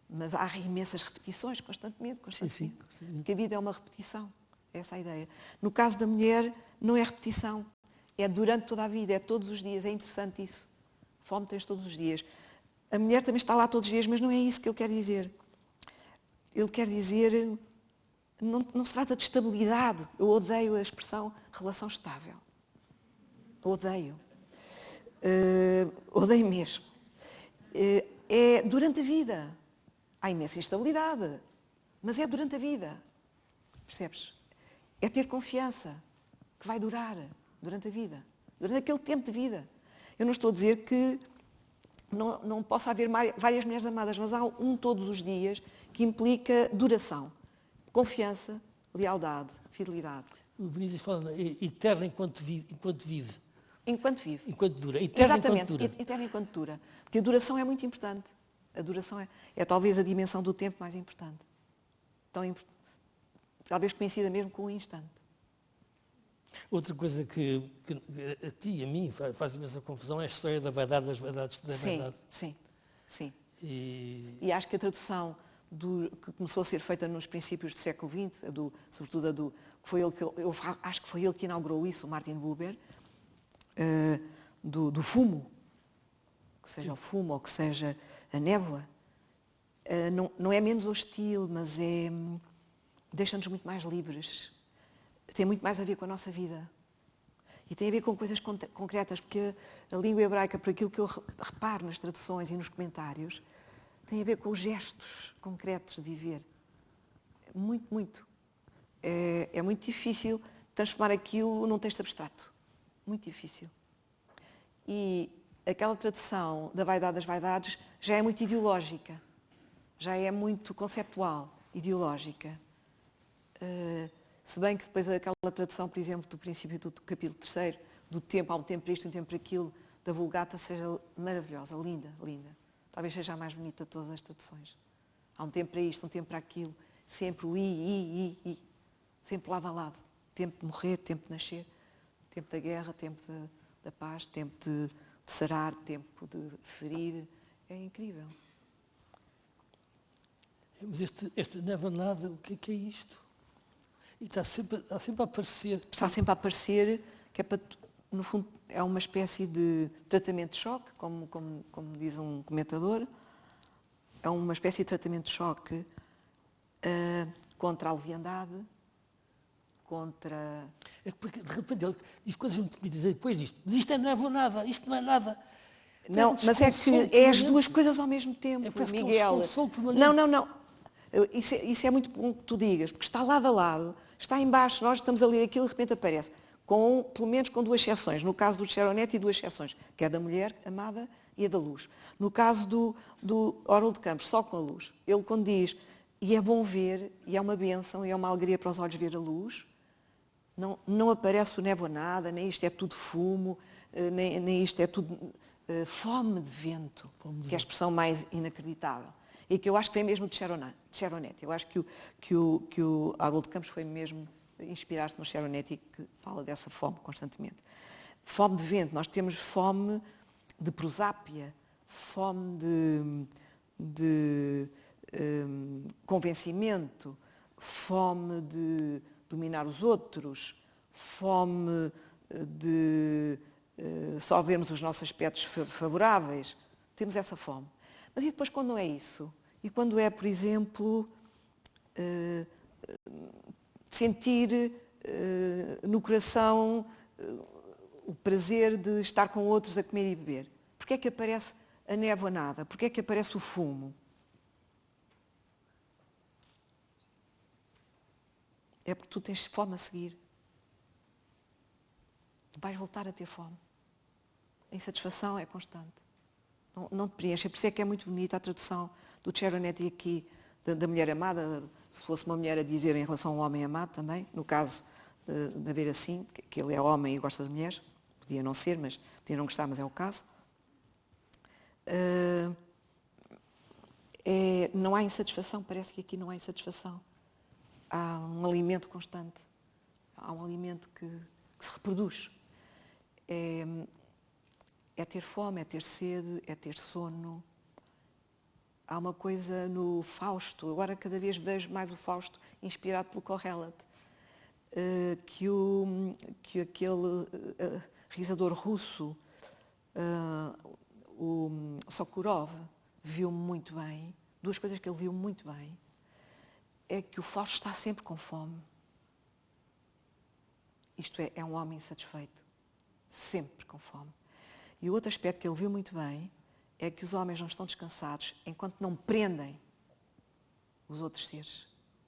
Mas há imensas repetições, constantemente. Sim. Porque a vida é uma repetição. Essa é a ideia. No caso da mulher, não é repetição. É durante toda a vida, é todos os dias. É interessante isso. Fome tens todos os dias. A mulher também está lá todos os dias, mas não é isso que ele quer dizer. Ele quer dizer... Não se trata de estabilidade. Eu odeio a expressão relação estável. Odeio. Odeio mesmo. É durante a vida. Há imensa instabilidade, mas é durante a vida. Percebes? É ter confiança que vai durar durante a vida. Durante aquele tempo de vida. Eu não estou a dizer que não possa haver várias mulheres amadas, mas há um todos os dias que implica duração. Confiança, lealdade, fidelidade. O Vinícius fala eterno enquanto vive. Enquanto vive. Enquanto dura. Eterno Exatamente, enquanto dura. eterno enquanto dura. Porque a duração é muito importante. A duração é talvez a dimensão do tempo mais importante. Talvez coincida mesmo com o instante. Outra coisa que a ti e a mim faz imensa confusão é a história da vaidade das vaidades da vaidade. Sim. E acho que a tradução que começou a ser feita nos princípios do século XX, sobretudo eu acho que foi ele que inaugurou isso, o Martin Buber, do fumo, que seja o fumo ou que seja a névoa, não é menos hostil, mas deixa-nos muito mais livres. Tem muito mais a ver com a nossa vida. E tem a ver com coisas concretas, porque a língua hebraica, por aquilo que eu reparo nas traduções e nos comentários, tem a ver com os gestos concretos de viver. Muito. É muito difícil transformar aquilo num texto abstrato. Muito difícil. E aquela tradução da vaidade das vaidades já é muito ideológica. Já é muito conceptual, ideológica. Se bem que depois aquela tradução, por exemplo, do princípio do capítulo 3, do tempo, há um tempo para isto, um tempo para aquilo, da Vulgata, seja maravilhosa, linda. Talvez seja a mais bonita de todas as traduções. Há um tempo para isto, um tempo para aquilo, sempre o i. Sempre lado a lado. Tempo de morrer, tempo de nascer, tempo da guerra, tempo da paz, tempo de sarar, tempo de ferir. É incrível. Mas este never nada, o que é isto? E está sempre a aparecer. Está sempre a aparecer, que é para, no fundo, é uma espécie de tratamento de choque, como diz um comentador. É uma espécie de tratamento de choque contra a leviandade, contra... É porque, de repente, ele diz coisas muito bonitas depois disto. Mas isto não é nada, isto não é nada. Não, mas é que é as duas coisas ao mesmo tempo, Miguel. Não. Isso é muito bom que tu digas, porque está lado a lado, está em baixo, nós estamos a ler aquilo e de repente aparece, pelo menos com duas exceções. No caso do Cheronetti, duas exceções, que é da mulher amada e a da luz. No caso do Harold Campos, só com a luz. Ele, quando diz E é bom ver, e é uma bênção, e é uma alegria para os olhos ver a luz. Não aparece o névoa nada, nem isto é tudo fumo, nem isto é tudo fome de vento, que é a expressão mais inacreditável. E que eu acho que vem mesmo de Cheronetti. Eu acho que o Haroldo Campos foi mesmo inspirar-se no Cheronetti, que fala dessa fome constantemente. Fome de vento. Nós temos fome de prosápia, fome de convencimento, fome de dominar os outros, fome de só vermos os nossos aspectos favoráveis. Temos essa fome. Mas e depois quando não é isso? E quando é, por exemplo, sentir no coração o prazer de estar com outros a comer e beber? Porquê é que aparece a névoa nada? Porquê é que aparece o fumo? É porque tu tens fome a seguir. Vais voltar a ter fome. A insatisfação é constante. Não te preenche. Por isso é que é muito bonita a tradução do Cheronetti aqui, da mulher amada, se fosse uma mulher a dizer em relação ao homem amado também, no caso de haver assim, que ele é homem e gosta de mulheres, podia não ser, mas podia não gostar, mas é o caso. Não há insatisfação, parece que aqui não há insatisfação. Há um alimento constante, há um alimento que se reproduz. É ter fome, é ter sede, é ter sono. Há uma coisa no Fausto, agora cada vez vejo mais o Fausto inspirado pelo Kohelet, que aquele realizador russo, o Sokurov, viu muito bem. Duas coisas que ele viu muito bem é que o Fausto está sempre com fome. Isto é um homem insatisfeito, sempre com fome. E o outro aspecto que ele viu muito bem é que os homens não estão descansados enquanto não prendem os outros seres.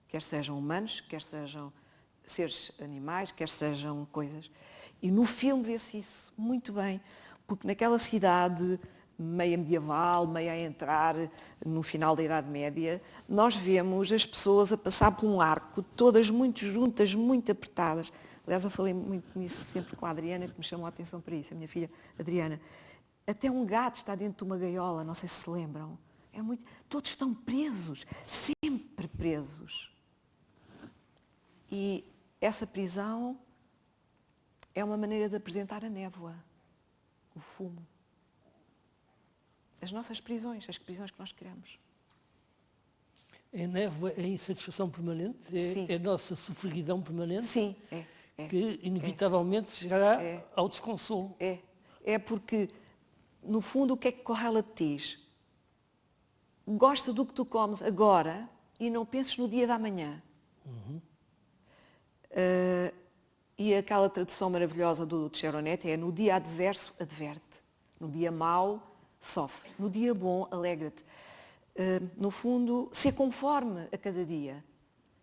Quer sejam humanos, quer sejam seres animais, quer sejam coisas. E no filme vê-se isso muito bem, porque naquela cidade meia medieval, meia a entrar no final da Idade Média, nós vemos as pessoas a passar por um arco, todas muito juntas, muito apertadas. Aliás, eu falei muito nisso sempre com a Adriana, que me chamou a atenção para isso, a minha filha Adriana. Até um gato está dentro de uma gaiola, não sei se lembram. Todos estão presos, sempre presos. E essa prisão é uma maneira de apresentar a névoa, o fumo. As nossas prisões, as prisões que nós criamos. A névoa é a insatisfação permanente? É a nossa sofreguidão permanente? Sim, que inevitavelmente chegará ao desconsolo. É porque, no fundo, o que é que Kohelet diz? Gosta do que tu comes agora e não penses no dia da manhã. E aquela tradução maravilhosa do Cheronetti é: no dia adverso, adverte. No dia mau, sofre. No dia bom, alegra-te. No fundo, ser conforme a cada dia.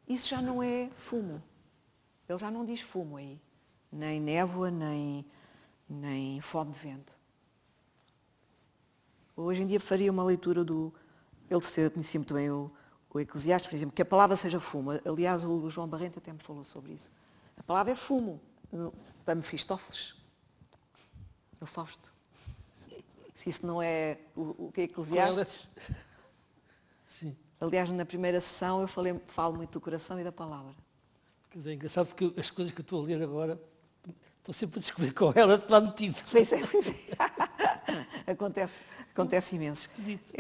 Isso já não é fumo. Ele já não diz fumo aí. Nem névoa, nem fome de vento. Hoje em dia faria uma leitura do... Ele conhecia muito bem o Eclesiastes, por exemplo, que a palavra seja fumo. Aliás, o João Barrento até me falou sobre isso. A palavra é fumo, para Mefistófeles, no Fausto. Se isso não é o que é Eclesiastes... Sim. Aliás, na primeira sessão eu falo muito do coração e da palavra. Quer dizer, é engraçado porque as coisas que eu estou a ler agora, estou sempre a descobrir com ela lá metido. Pois é. Acontece imenso. Esquisito.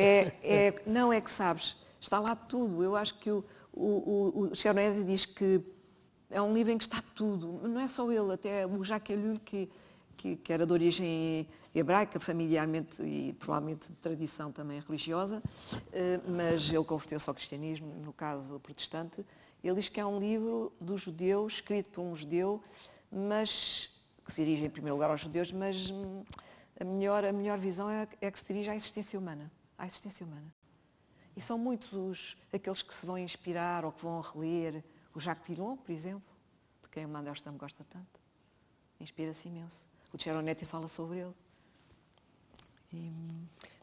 Não é que sabes, está lá tudo. Eu acho que o Cheronetti diz que é um livro em que está tudo. Não é só ele, até o Jacques Ellul, que era de origem hebraica, familiarmente e provavelmente de tradição também religiosa, mas ele converteu-se ao cristianismo, no caso protestante. Ele diz que é um livro dos judeus, escrito por um judeu, mas que se dirige em primeiro lugar aos judeus, mas a melhor visão é que se dirige à existência humana. À existência humana. E são muitos aqueles que se vão inspirar ou que vão reler. O Jacques Villon, por exemplo, de quem o Mandelstam gosta tanto. Inspira-se imenso. O Cheronetti fala sobre ele.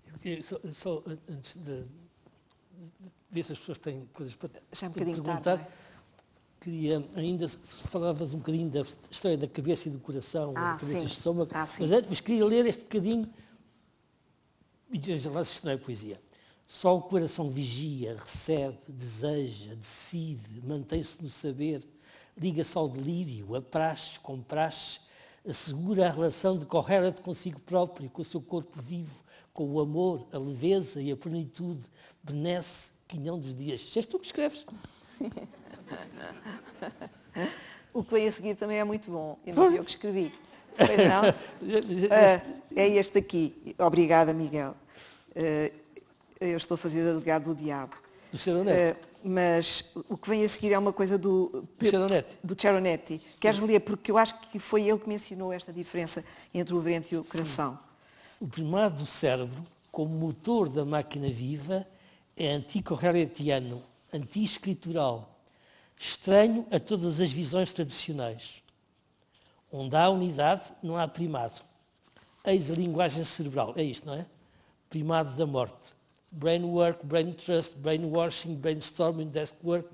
Eu queria só antes ver se as pessoas têm coisas para Já é um te bocadinho perguntar. tarde, não é? Queria, ainda se falavas um bocadinho da história da cabeça e do coração, da cabeça e do estômago, sim. mas queria ler este bocadinho, e já lá se isto não é poesia. Só o coração vigia, recebe, deseja, decide, mantém-se no saber, liga-se ao delírio, apraz, com praxe, assegura a relação de correlate consigo próprio, com o seu corpo vivo, com o amor, a leveza e a plenitude, benesse, quinhão dos dias. És tu que escreves? Sim. O que veio a seguir também é muito bom, e não fui eu que escrevi. Pois não? É este aqui. Obrigada, Miguel. Eu estou a fazer advogado do diabo. Do Ceronetti. Mas o que vem a seguir é uma coisa do Ceronetti. Queres ler? Porque eu acho que foi ele que mencionou esta diferença entre o ventre e o coração. O primado do cérebro, como motor da máquina viva, é anticorrelatiano, anti-escritural, estranho a todas as visões tradicionais. Onde há unidade, não há primado. Eis a linguagem cerebral. É isto, não é? Primado da morte. Brainwork, brain trust, brainwashing, brainstorming, desk work,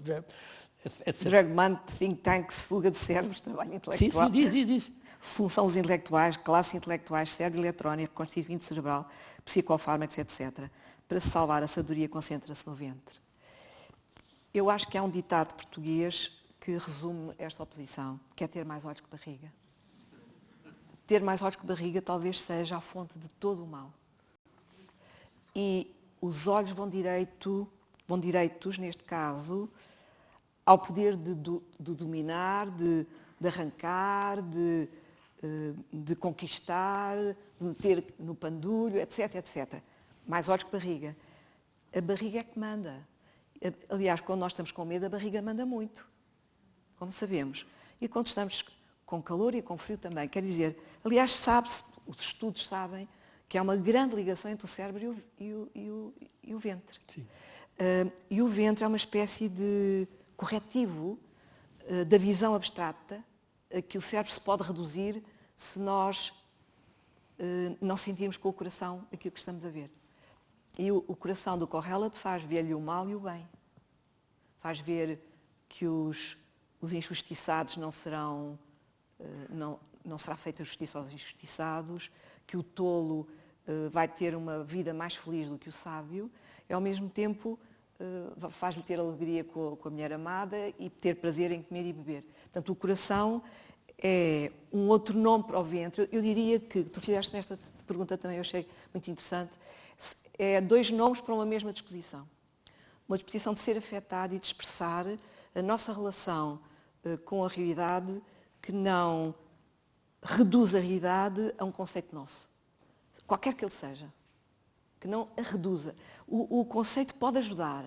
etc. Drugman, think tanks, fuga de cérebros, trabalho intelectual. Sim, diz. Funções intelectuais, classes intelectuais, cérebro eletrónico, constituinte cerebral, psicofármacos, etc. Para se salvar a sabedoria, concentra-se no ventre. Eu acho que há um ditado português que resume esta oposição, que é ter mais olhos que barriga. Ter mais olhos que barriga talvez seja a fonte de todo o mal. E os olhos vão direitos, neste caso, ao poder de dominar, de arrancar, de conquistar, de meter no pandulho, etc, etc. Mais olhos que barriga. A barriga é que manda. Aliás, quando nós estamos com medo, a barriga manda muito, como sabemos. E quando estamos com calor e com frio também. Quer dizer, aliás, sabe-se, os estudos sabem, que há uma grande ligação entre o cérebro e o ventre. Sim. E o ventre é uma espécie de corretivo da visão abstrata que o cérebro se pode reduzir se nós não sentirmos com o coração aquilo que estamos a ver. E o coração do correlate faz ver-lhe o mal e o bem. Faz ver que os injustiçados não será feita justiça aos injustiçados, que o tolo vai ter uma vida mais feliz do que o sábio, e ao mesmo tempo faz-lhe ter alegria com a mulher amada e ter prazer em comer e beber. Portanto, o coração é um outro nome para o ventre. Eu diria que, tu fizeste nesta pergunta também, eu achei muito interessante, é dois nomes para uma mesma disposição. Uma disposição de ser afetado e de expressar a nossa relação com a realidade, que não reduz a realidade a um conceito nosso. Qualquer que ele seja. Que não a reduza. O conceito pode ajudar,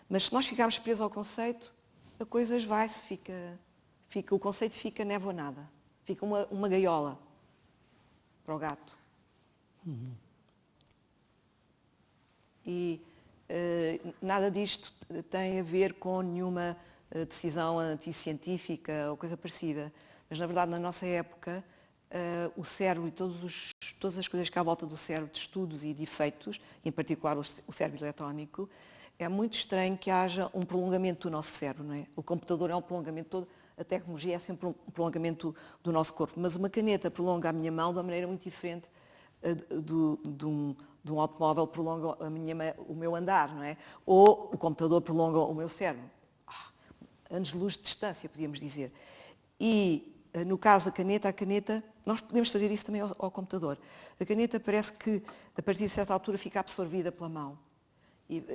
mas se nós ficarmos presos ao conceito, a coisa vai-se, o conceito fica névoa nada. Fica uma gaiola para o gato. E nada disto tem a ver com nenhuma decisão anticientífica ou coisa parecida. Mas, na verdade, na nossa época, o cérebro e todas as coisas que há à volta do cérebro, de estudos e de efeitos, em particular o cérebro eletrónico, é muito estranho que haja um prolongamento do nosso cérebro, não é? O computador é um prolongamento todo, a tecnologia é sempre um prolongamento do nosso corpo, mas uma caneta prolonga a minha mão de uma maneira muito diferente de um automóvel prolonga o meu andar, não é? Ou o computador prolonga o meu cérebro. Anos-luz de distância, podíamos dizer. E, no caso da caneta, a caneta, nós podemos fazer isso também ao computador. A caneta parece que, a partir de certa altura, fica absorvida pela mão.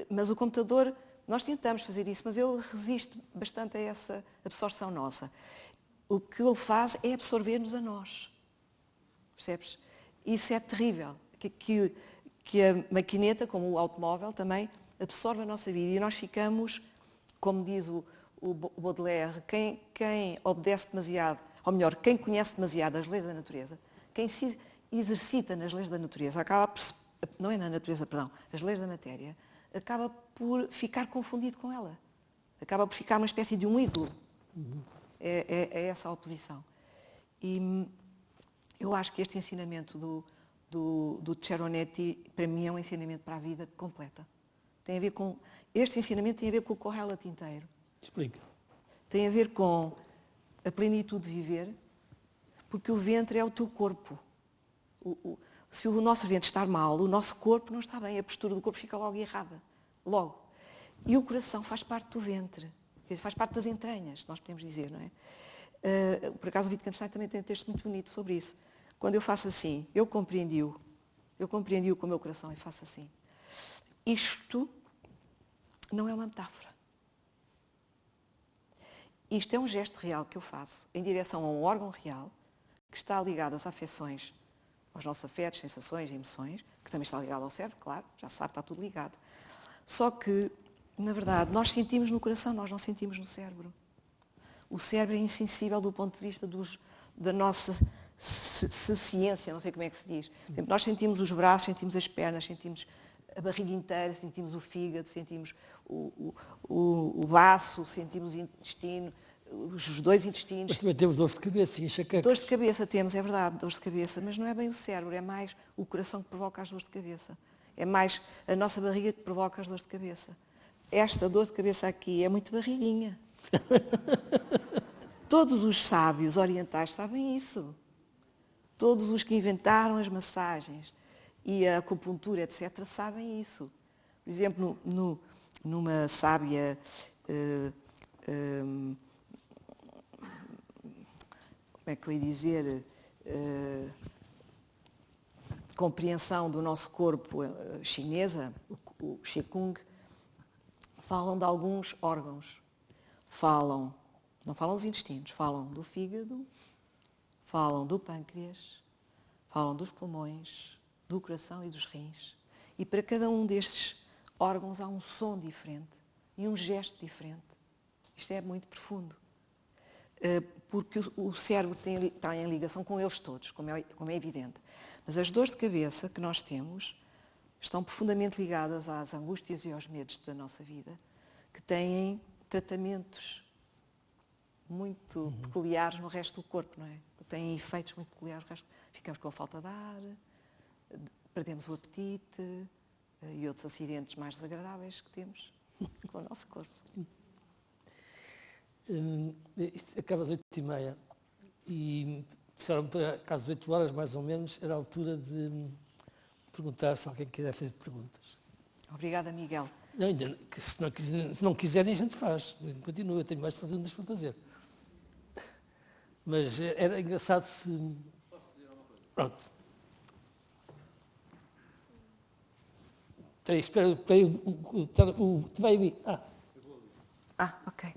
Mas o computador, nós tentamos fazer isso, mas ele resiste bastante a essa absorção nossa. O que ele faz é absorver-nos a nós. Percebes? Isso é terrível. Que a maquineta, como o automóvel, também absorve a nossa vida. E nós ficamos, como diz o Baudelaire, quem obedece demasiado, ou melhor, quem conhece demasiado as leis da natureza, quem se exercita nas leis da natureza, não é na natureza, perdão, as leis da matéria, acaba por ficar confundido com ela. Acaba por ficar uma espécie de um ídolo. É essa a oposição. E eu acho que este ensinamento do Ceronetti, para mim, é um ensinamento para a vida completa. Este ensinamento tem a ver com o Kohelet inteiro. Explica. Tem a ver com a plenitude de viver, porque o ventre é o teu corpo. Se o nosso ventre está mal, o nosso corpo não está bem, a postura do corpo fica logo errada. Logo. E o coração faz parte do ventre, faz parte das entranhas, nós podemos dizer, não é? Por acaso o Wittgenstein também tem um texto muito bonito sobre isso. Quando eu faço assim, eu compreendi-o com o meu coração e faço assim. Isto não é uma metáfora. Isto é um gesto real que eu faço em direção a um órgão real que está ligado às afecções, aos nossos afetos, sensações, emoções, que também está ligado ao cérebro, claro, já sabe, está tudo ligado. Só que, na verdade, nós sentimos no coração, nós não sentimos no cérebro. O cérebro é insensível do ponto de vista da nossa ciência, não sei como é que se diz. Por exemplo, nós sentimos os braços, sentimos as pernas, sentimos a barriga inteira, sentimos o fígado, sentimos o baço, sentimos o intestino, os dois intestinos. Mas também temos dores de cabeça e enxaquecas. Dores de cabeça temos, é verdade, dores de cabeça, mas não é bem o cérebro, é mais o coração que provoca as dores de cabeça. É mais a nossa barriga que provoca as dores de cabeça. Esta dor de cabeça aqui é muito barriguinha. Todos os sábios orientais sabem isso. Todos os que inventaram as massagens e a acupuntura, etc., sabem isso. Por exemplo, numa sábia como é que eu ia dizer, compreensão do nosso corpo chinesa, o Qigong, falam de alguns órgãos. Não falam dos intestinos, falam do fígado, falam do pâncreas, falam dos pulmões, do coração e dos rins. E para cada um destes órgãos há um som diferente e um gesto diferente. Isto é muito profundo. Porque o cérebro está em ligação com eles todos, como é evidente. Mas as dores de cabeça que nós temos estão profundamente ligadas às angústias e aos medos da nossa vida, que têm tratamentos muito peculiares no resto do corpo, não é? Têm efeitos muito peculiares no resto. Ficamos com falta de ar, perdemos o apetite e outros acidentes mais desagradáveis que temos com o nosso corpo. Isto acaba às 8h30 e disseram para cá às 8 horas, mais ou menos, era a altura de perguntar se alguém quiser fazer perguntas. Obrigada, Miguel. Não, ainda, que se não quiserem, a gente faz. Continua, eu tenho mais perguntas para fazer. Mas era engraçado se... Posso dizer alguma coisa? Pronto. Espera, vai ali. Ok.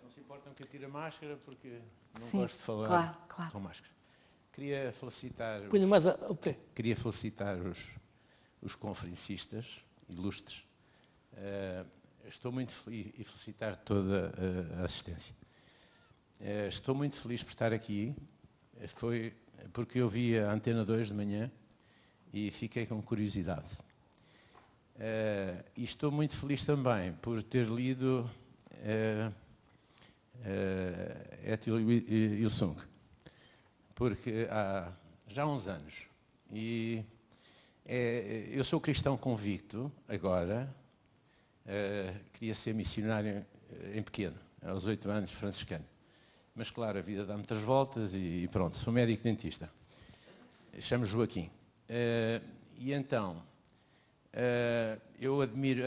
Não se importam que eu tire a máscara, porque não Sim, gosto de falar claro. com máscara. Queria felicitar, Ponha mais ao pé. queria felicitar os conferencistas ilustres. Estou muito feliz e felicitar toda a assistência. Estou muito feliz por estar aqui. Foi porque eu vi a Antena 2 de manhã e fiquei com curiosidade. E estou muito feliz também por ter lido Ethel Il-sung, porque há já uns anos, e eu sou cristão convicto agora, queria ser missionário em pequeno, aos 8 anos, franciscano. Mas, claro, a vida dá muitas voltas e pronto, sou médico dentista. Chamo Joaquim. E então, eu admiro,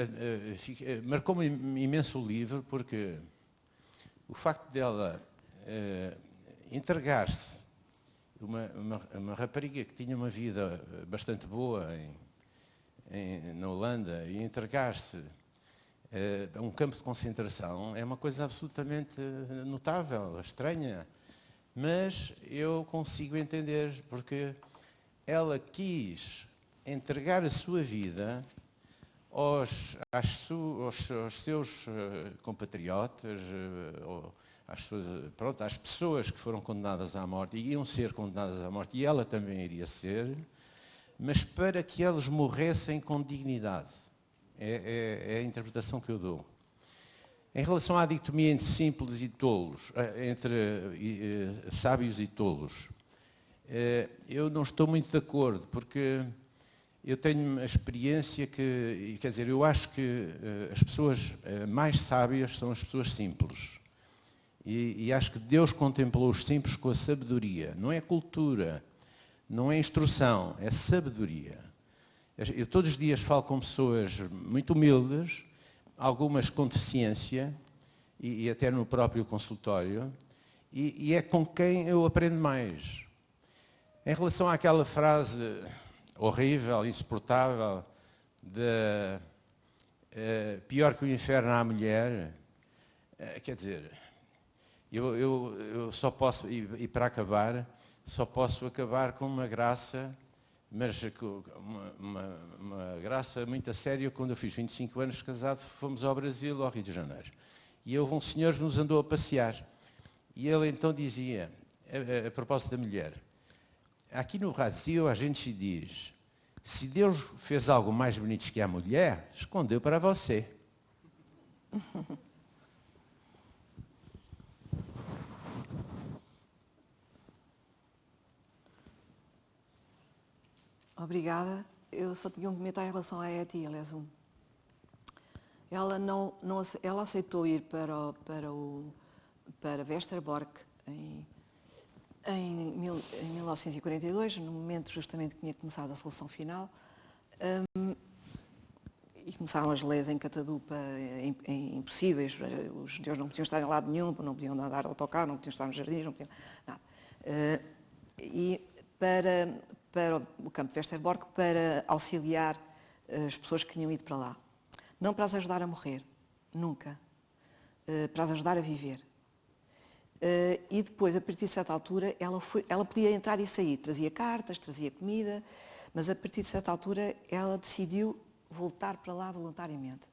marcou-me imenso o livro, porque o facto dela entregar-se, uma rapariga que tinha uma vida bastante boa na Holanda, e entregar-se a um campo de concentração é uma coisa absolutamente notável, estranha, mas eu consigo entender, porque ela quis entregar a sua vida aos seus compatriotas, às pessoas que foram condenadas à morte, e iam ser condenadas à morte, e ela também iria ser, mas para que eles morressem com dignidade. É a interpretação que eu dou. Em relação à dicotomia entre simples e tolos, entre sábios e tolos, eu não estou muito de acordo, porque eu tenho a experiência que, quer dizer, eu acho que as pessoas mais sábias são as pessoas simples. E acho que Deus contemplou os simples com a sabedoria. Não é cultura, não é instrução, é sabedoria. Eu todos os dias falo com pessoas muito humildes, algumas com deficiência, e até no próprio consultório, e é com quem eu aprendo mais. Em relação àquela frase horrível, insuportável, de pior que o inferno à mulher, quer dizer, eu só posso, e para acabar, só posso acabar com uma graça, mas uma graça muito a sério. Quando eu fiz 25 anos de casado, fomos ao Brasil, ao Rio de Janeiro. E houve um senhor que nos andou a passear. E ele então dizia, a propósito da mulher, aqui no Brasil a gente diz, se Deus fez algo mais bonito que a mulher, escondeu para você. Obrigada. Eu só tinha um comentário em relação à Etty Hillesum. Ela aceitou ir para Westerbork em 1942, no momento justamente que tinha começado a solução final, e começaram as leis em Catadupa impossíveis. Os judeus não podiam estar em lado nenhum, não podiam andar de autocarro, não podiam estar nos jardins, não podiam nada. E para o campo de Westerbork, para auxiliar as pessoas que tinham ido para lá. Não para as ajudar a morrer, nunca. Para as ajudar a viver. E depois, a partir de certa altura, ela podia entrar e sair. Trazia cartas, trazia comida, mas a partir de certa altura ela decidiu voltar para lá voluntariamente.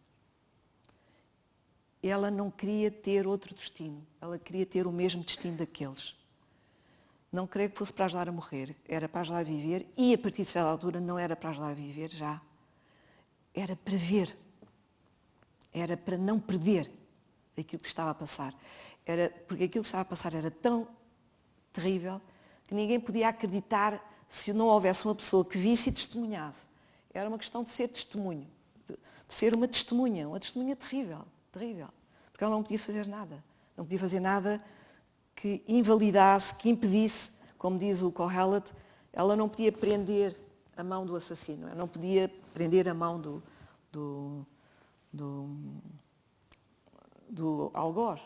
Ela não queria ter outro destino. Ela queria ter o mesmo destino daqueles. Não creio que fosse para ajudar a morrer, era para ajudar a viver, e a partir de certa altura não era para ajudar a viver já, era para ver, era para não perder aquilo que estava a passar. Porque aquilo que estava a passar era tão terrível que ninguém podia acreditar se não houvesse uma pessoa que visse e testemunhasse. Era uma questão de ser testemunho, de ser uma testemunha terrível, terrível, porque ela não podia fazer nada, não podia fazer nada que invalidasse, que impedisse, como diz o Kohelet, ela não podia prender a mão do assassino, ela não podia prender a mão do algoz.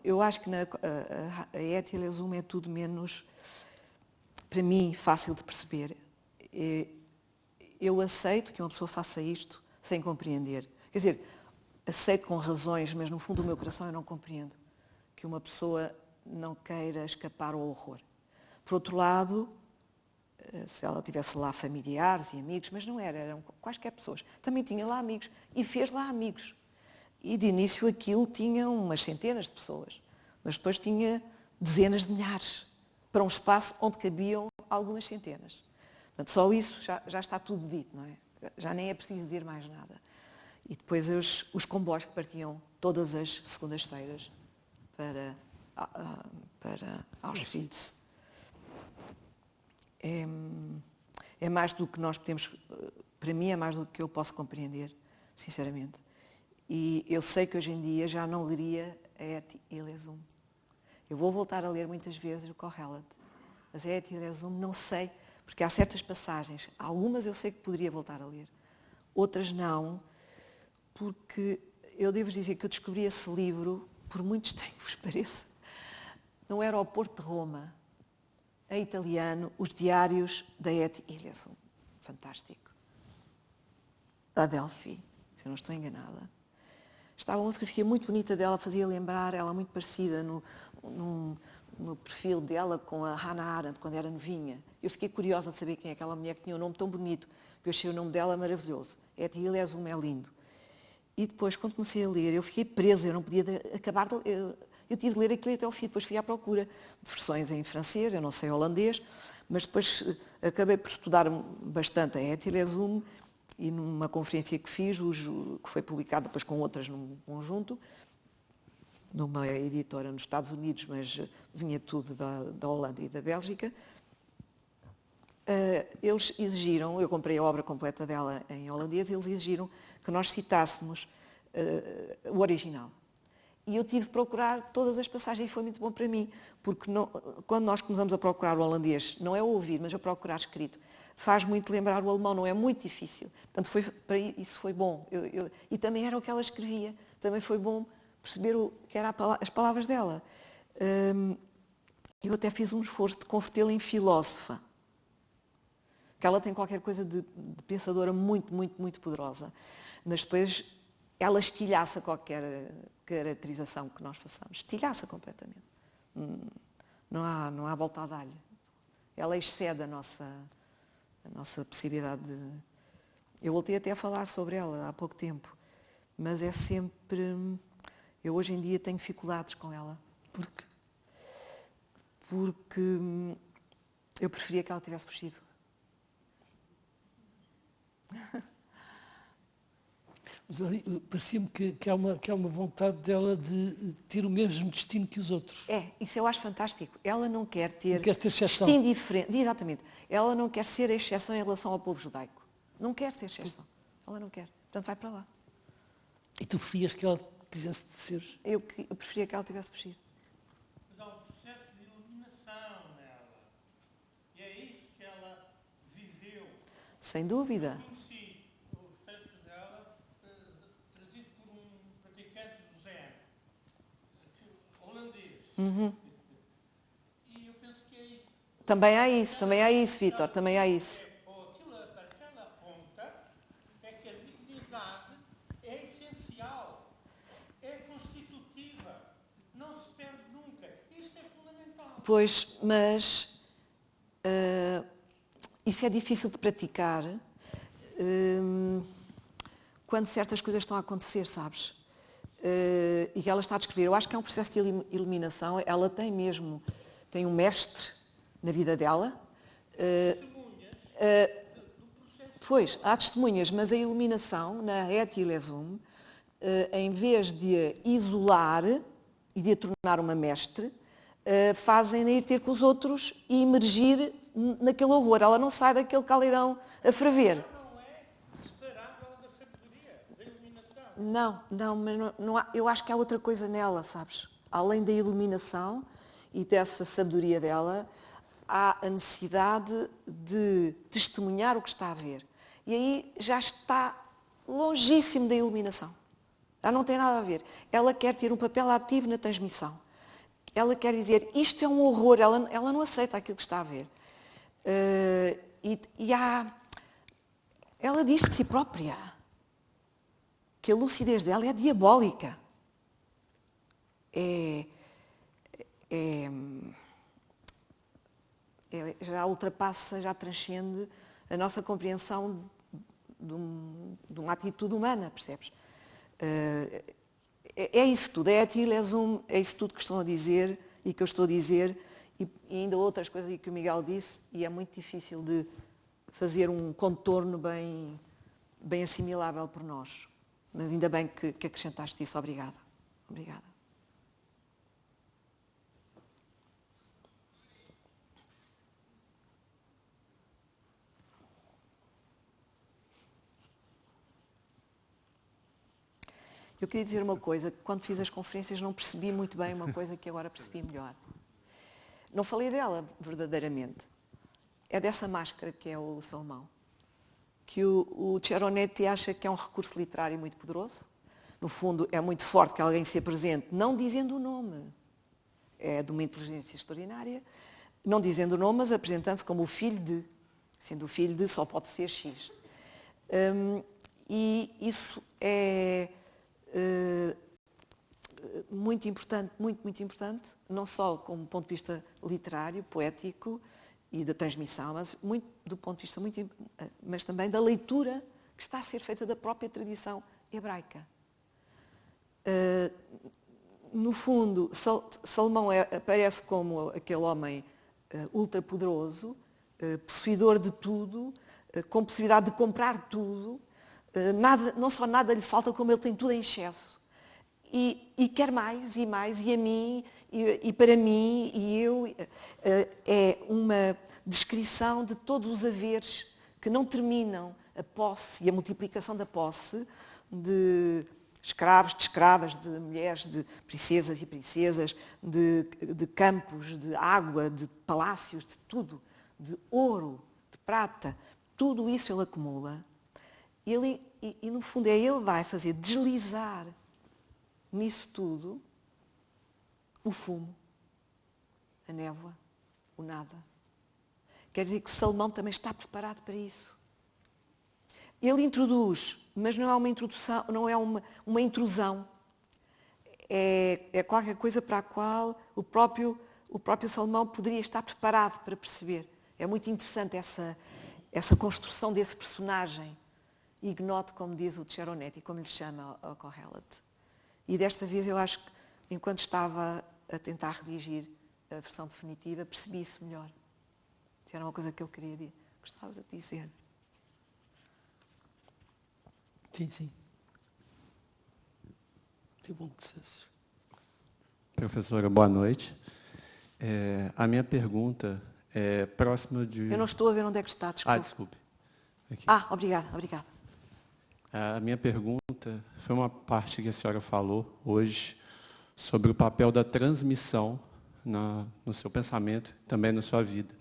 Eu acho que a Etty Hillesum é tudo menos, para mim, fácil de perceber. Eu aceito que uma pessoa faça isto sem compreender. Quer dizer, aceito com razões, mas no fundo do meu coração eu não compreendo que uma pessoa não queira escapar ao horror. Por outro lado, se ela tivesse lá familiares e amigos, mas não eram quaisquer pessoas. Também tinha lá amigos e fez lá amigos. E de início aquilo tinha umas centenas de pessoas, mas depois tinha dezenas de milhares, para um espaço onde cabiam algumas centenas. Portanto, só isso já está tudo dito, não é? Já nem é preciso dizer mais nada. E depois os comboios que partiam todas as segundas-feiras para Auschwitz. É mais do que nós podemos, para mim é mais do que eu posso compreender, sinceramente. E eu sei que hoje em dia já não leria a Etty Hillesum. Eu vou voltar a ler muitas vezes o Kohelet, mas a Etty Hillesum não sei, porque há certas passagens, algumas eu sei que poderia voltar a ler, outras não, porque eu devo dizer que eu descobri esse livro, por muito estranho que vos pareça, no aeroporto de Roma, em italiano, os diários da Etty Hillesum. Fantástico. Da Delphi, se eu não estou enganada. Estava uma fotografia muito bonita dela, fazia lembrar, ela muito parecida no perfil dela com a Hannah Arendt, quando era novinha. Eu fiquei curiosa de saber quem é aquela mulher que tinha um nome tão bonito, porque eu achei o nome dela maravilhoso. Etty Hillesum é lindo. E depois, quando comecei a ler, eu fiquei presa, eu não podia acabar de ler. Eu tive de ler aquilo até ao fim, depois fui à procura de versões em francês, eu não sei holandês, mas depois acabei por estudar bastante a Etty Hillesum e numa conferência que fiz, que foi publicada depois com outras num conjunto, numa editora nos Estados Unidos, mas vinha tudo da Holanda e da Bélgica, eles exigiram, eu comprei a obra completa dela em holandês, eles exigiram que nós citássemos o original. E eu tive de procurar todas as passagens e foi muito bom para mim, porque quando nós começamos a procurar o holandês, não é a ouvir, mas a procurar escrito, faz muito lembrar o alemão, não é muito difícil. Portanto, isso foi bom. E também era o que ela escrevia, também foi bom perceber o que eram as palavras dela. Eu até fiz um esforço de convertê-la em filósofa, que ela tem qualquer coisa de pensadora muito, muito, muito poderosa. Mas depois ela estilhaça qualquer caracterização que nós façamos. Estilhaça completamente. Não há volta a dar-lhe. Ela excede a nossa possibilidade de... Eu voltei até a falar sobre ela há pouco tempo, mas é sempre... Eu hoje em dia tenho dificuldades com ela. Por quê? Porque eu preferia que ela tivesse fugido. Mas parecia-me que há uma vontade dela de ter o mesmo destino que os outros. Isso eu acho fantástico. Ela não quer ter exceção. Destino diferente. Exatamente. Ela não quer ser a exceção em relação ao povo judaico. Não quer ser exceção. Ela não quer. Portanto, vai para lá. E tu preferias que ela quisesse ser? Eu preferia que ela tivesse fugido. Mas há um processo de iluminação nela. E é isso que ela viveu. Sem dúvida. Conheci os textos dela trazidos por um praticante do Zen, holandês. E eu penso que é isso. Também há isso, Vítor, também há isso. Aquela ponta é que a dignidade é essencial, é constitutiva, não se perde nunca. Isto é fundamental. Pois, mas isso é difícil de praticar quando certas coisas estão a acontecer, sabes? E ela está a descrever. Eu acho que é um processo de iluminação. Ela tem um mestre na vida dela. Pois, há testemunhas, mas a iluminação, na Et Ilesum, em vez de a isolar e de a tornar uma mestre, fazem-na ir ter com os outros e emergir naquele horror. Ela não sai daquele caldeirão a ferver. Não é separável da sabedoria, da iluminação. Não, mas não há, eu acho que há outra coisa nela, sabes? Além da iluminação e dessa sabedoria dela, há a necessidade de testemunhar o que está a ver. E aí já está longíssimo da iluminação. Já não tem nada a ver. Ela quer ter um papel ativo na transmissão. Ela quer dizer, isto é um horror, ela não aceita aquilo que está a ver. Ela diz de si própria que a lucidez dela é diabólica. Já ultrapassa, já transcende a nossa compreensão de uma atitude humana, percebes? É isso tudo, é isso tudo que estão a dizer e que eu estou a dizer, e ainda outras coisas que o Miguel disse, e é muito difícil de fazer um contorno bem assimilável por nós. Mas ainda bem que acrescentaste isso. Obrigada. Obrigada. Eu queria dizer uma coisa, que quando fiz as conferências não percebi muito bem uma coisa que agora percebi melhor. Não falei dela verdadeiramente. É dessa máscara que é o Salomão. Que o Ceronetti acha que é um recurso literário muito poderoso. No fundo, é muito forte que alguém se apresente, não dizendo o nome. É de uma inteligência extraordinária. Não dizendo o nome, mas apresentando-se como o filho de. Sendo o filho de, só pode ser X. E isso é... muito importante, muito importante, não só como ponto de vista literário, poético e da transmissão, mas muito do ponto de vista mas também da leitura que está a ser feita da própria tradição hebraica. No fundo, Salomão aparece como aquele homem ultrapoderoso, possuidor de tudo, com possibilidade de comprar tudo. Não só nada lhe falta, como ele tem tudo em excesso. E quer mais, e a mim, e para mim, e eu. É uma descrição de todos os haveres que não terminam, a posse e a multiplicação da posse de escravos, de escravas, de mulheres, de princesas e princesas, de campos, de água, de palácios, de tudo, de ouro, de prata, tudo isso ele acumula. E no fundo ele vai fazer deslizar nisso tudo o fumo, a névoa, o nada. Quer dizer que Salomão também está preparado para isso. Ele introduz, mas não é uma introdução, não é uma intrusão. É qualquer coisa para a qual o próprio Salomão poderia estar preparado para perceber. É muito interessante essa construção desse personagem ignoto, como diz o Cheronetti, como lhe chama o Kohelet. E desta vez eu acho que, enquanto estava a tentar redigir a versão definitiva, percebi isso melhor. Isso era uma coisa que eu gostava de dizer. Sim, sim. Que bom que dissesses. Professora, boa noite. A minha pergunta é próxima de... Eu não estou a ver onde é que está, desculpe. Desculpe. Aqui. Obrigada. A minha pergunta foi uma parte que a senhora falou hoje sobre o papel da transmissão no seu pensamento, também na sua vida.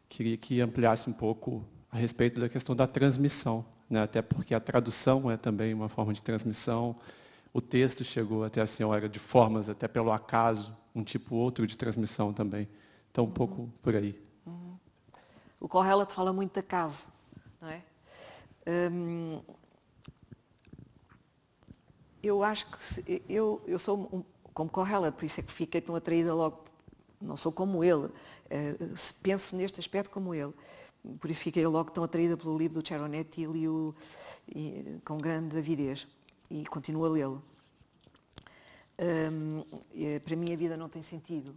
Queria que ampliasse um pouco a respeito da questão da transmissão, né? Até porque a tradução é também uma forma de transmissão. O texto chegou até a senhora de formas, até pelo acaso, um tipo outro de transmissão também. Então, um pouco por aí. O Kohelet fala muito de acaso, não é? Eu acho que eu sou como Kohelet, por isso é que fiquei tão atraída logo. Não sou como ele, penso neste aspecto como ele. Por isso fiquei logo tão atraída pelo livro do Cheronetti com grande avidez. E continuo a lê-lo. Para mim a vida não tem sentido,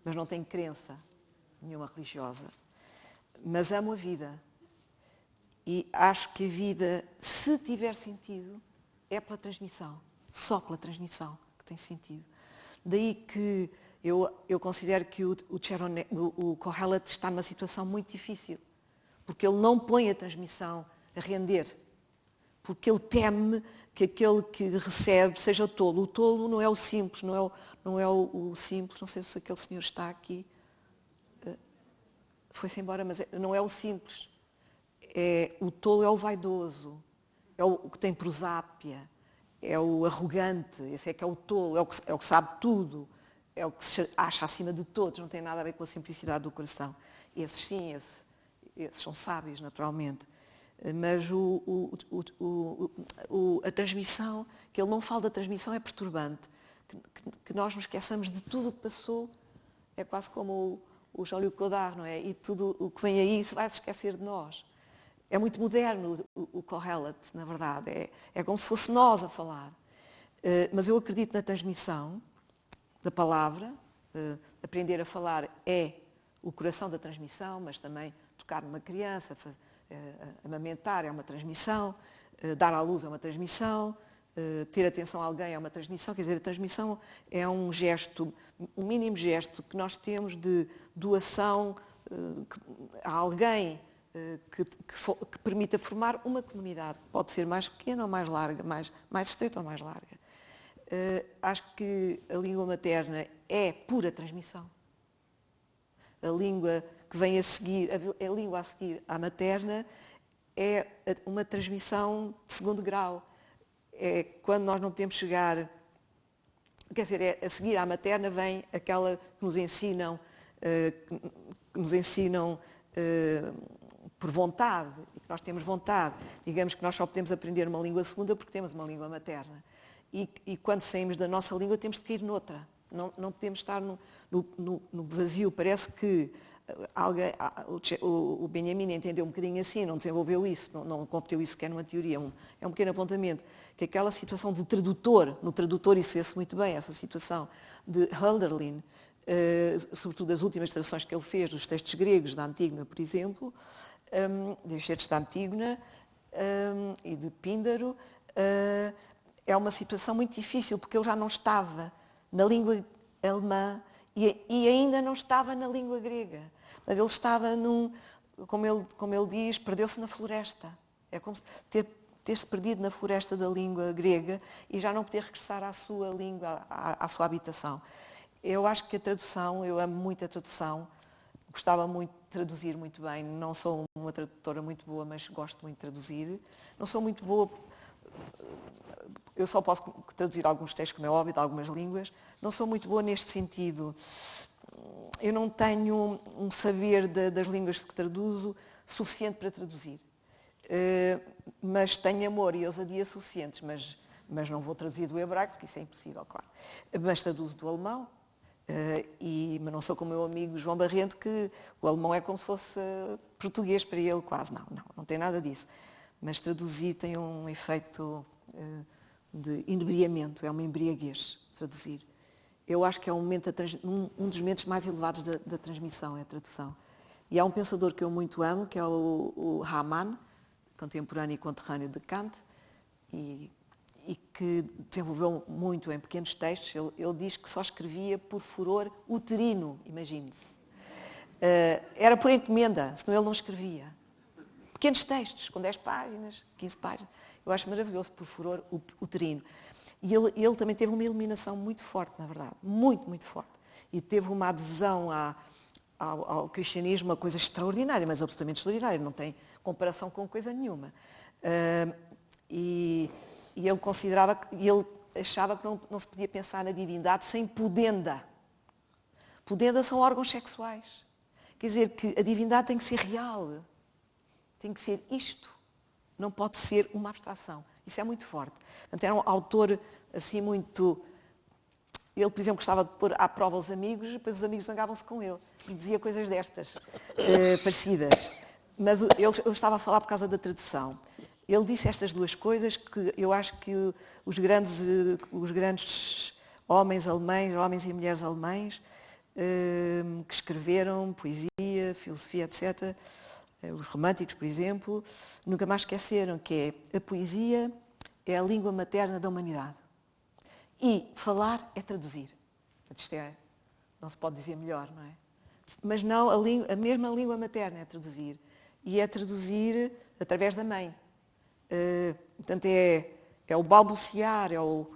mas não tenho crença nenhuma religiosa. Mas amo a vida. E acho que a vida, se tiver sentido, é pela transmissão. Só pela transmissão que tem sentido. Daí que eu considero que o Kohelet está numa situação muito difícil. Porque ele não põe a transmissão a render. Porque ele teme que aquele que recebe seja o tolo. O tolo não é o simples, não é o simples. Não sei se aquele senhor está aqui. Foi-se embora, mas não é o simples. O tolo é o vaidoso, é o que tem prosápia, é o arrogante, esse é que é o tolo, é o que sabe tudo, é o que se acha acima de todos, não tem nada a ver com a simplicidade do coração. Esses sim, esses são sábios, naturalmente. Mas a transmissão, que ele não fala da transmissão, é perturbante. Que nós nos esqueçamos de tudo o que passou, é quase como o Jean-Luc Godard, não é? E tudo o que vem aí se vai se esquecer de nós. É muito moderno o Kohelet, na verdade. É como se fosse nós a falar. Mas eu acredito na transmissão da palavra. Aprender a falar é o coração da transmissão, mas também tocar numa criança, amamentar é uma transmissão, dar à luz é uma transmissão, ter atenção a alguém é uma transmissão. Quer dizer, a transmissão é um gesto, um mínimo gesto que nós temos de doação a alguém que permita formar uma comunidade. Pode ser mais pequena ou mais larga, mais estreita ou mais larga. Acho que a língua materna é pura transmissão. A língua que vem a seguir, a língua a seguir à materna é uma transmissão de segundo grau. É quando nós não podemos chegar, quer dizer, a seguir à materna vem aquela que nos ensinam por vontade, e que nós temos vontade. Digamos que nós só podemos aprender uma língua segunda porque temos uma língua materna. E quando saímos da nossa língua temos de cair noutra. Não podemos estar no vazio. Parece que o Benjamin entendeu um bocadinho assim, não desenvolveu isso, não converteu isso sequer numa teoria. É um pequeno apontamento. Que aquela situação de tradutor, no tradutor isso vê-se muito bem, essa situação de Hölderlin, sobretudo das últimas traduções que ele fez dos textos gregos da Antígona, por exemplo, dos textos da Antígona e de Píndaro, é uma situação muito difícil, porque ele já não estava na língua alemã E ainda não estava na língua grega. Mas ele estava como ele diz, perdeu-se na floresta. É como se ter-se perdido na floresta da língua grega e já não poder regressar à sua língua, à sua habitação. Eu acho que a tradução, eu amo muito a tradução, gostava muito de traduzir muito bem. Não sou uma tradutora muito boa, mas gosto muito de traduzir. Não sou muito boa, eu só posso traduzir alguns textos, como é óbvio, de algumas línguas. Não sou muito boa neste sentido. Eu não tenho um saber das línguas que traduzo suficiente para traduzir. Mas tenho amor e ousadia suficientes, mas não vou traduzir do hebraico, porque isso é impossível, claro. Mas traduzo do alemão. Mas não sou como o meu amigo João Barrento, que o alemão é como se fosse português para ele, quase. Não tem nada disso. Mas traduzir tem um efeito de inebriamento, é uma embriaguez, traduzir. Eu acho que é um dos momentos mais elevados da transmissão, é a tradução. E há um pensador que eu muito amo, que é o Hamann, contemporâneo e conterrâneo de Kant, e que desenvolveu muito em pequenos textos. Ele diz que só escrevia por furor uterino, imagine-se. Era por encomenda, senão ele não escrevia. Pequenos textos, com 10 páginas, 15 páginas. Eu acho maravilhoso por furor uterino. E ele também teve uma iluminação muito forte, na verdade. Muito, muito forte. E teve uma adesão ao cristianismo, uma coisa extraordinária, mas absolutamente extraordinária. Não tem comparação com coisa nenhuma. E ele considerava, ele achava que não se podia pensar na divindade sem pudenda. Pudenda são órgãos sexuais. Quer dizer que a divindade tem que ser real. Tem que ser isto. Não pode ser uma abstração. Isso é muito forte. Portanto, era um autor assim muito... Ele, por exemplo, gostava de pôr à prova os amigos, e depois os amigos zangavam-se com ele. E dizia coisas destas, parecidas. Mas eu estava a falar por causa da tradução. Ele disse estas duas coisas que eu acho que os grandes homens alemães, homens e mulheres alemães, que escreveram poesia, filosofia, etc., os românticos, por exemplo, nunca mais esqueceram que a poesia é a língua materna da humanidade. E falar é traduzir. Isto não se pode dizer melhor, não é? Mas não, a mesma língua materna é traduzir. E é traduzir através da mãe. Portanto, é o balbuciar, é o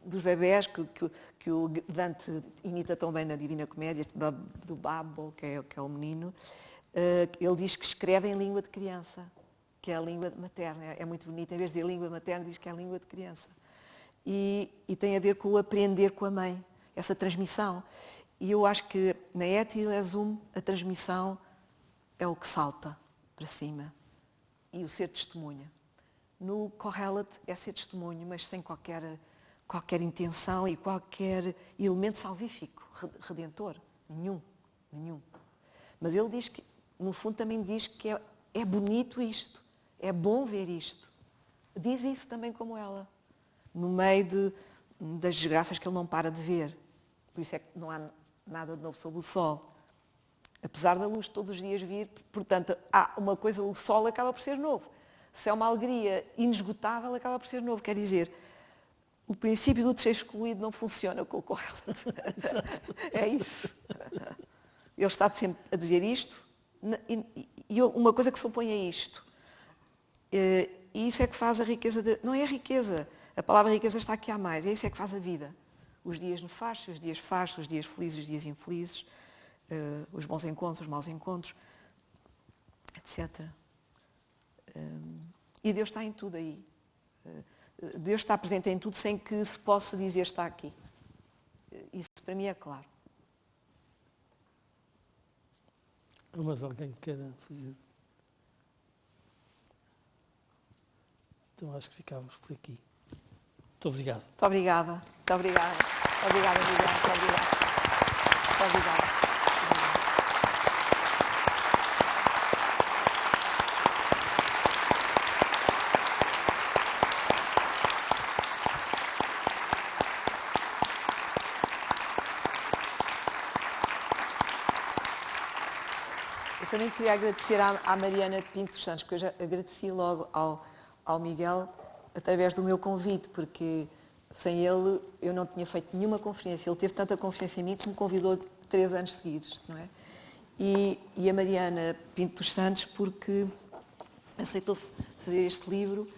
dos bebés que o Dante imita tão bem na Divina Comédia, este do Babel, que é o menino. Ele diz que escreve em língua de criança, que é a língua materna. É muito bonito, em vez de dizer língua materna, diz que é a língua de criança. E tem a ver com o aprender com a mãe, essa transmissão. E eu acho que na Et Ilesum a transmissão é o que salta para cima. E o ser testemunha. No Kohelet é ser testemunho, mas sem qualquer intenção e qualquer elemento salvífico, redentor. Nenhum. Mas ele diz que, no fundo, também diz que é bonito isto, é bom ver isto. Diz isso também como ela, no meio das desgraças que ele não para de ver. Por isso é que não há nada de novo sob o sol. Apesar da luz todos os dias vir, portanto, há uma coisa, o sol acaba por ser novo. Se é uma alegria inesgotável, acaba por ser novo. Quer dizer, o princípio do ser excluído não funciona com o Kohelet. É isso. Ele está sempre a dizer isto, e uma coisa que se opõe a isto. E isso é que faz a riqueza... Não é a riqueza. A palavra riqueza está aqui há mais. É isso é que faz a vida. Os dias nefastos, os dias fastos, os dias felizes, os dias infelizes, os bons encontros, os maus encontros, etc. E Deus está em tudo aí. Deus está presente em tudo sem que se possa dizer está aqui. Isso para mim é claro. Mas alguém queira fazer? Então acho que ficámos por aqui. Muito obrigado. Muito obrigada. Muito obrigada. Obrigada. Muito obrigada. Eu também queria agradecer à Mariana Pinto dos Santos, porque eu já agradeci logo ao Miguel através do meu convite, porque Sem ele, eu não tinha feito nenhuma conferência. Ele teve tanta confiança em mim que me convidou 3 anos seguidos, não é? E a Mariana Pinto dos Santos, porque aceitou fazer este livro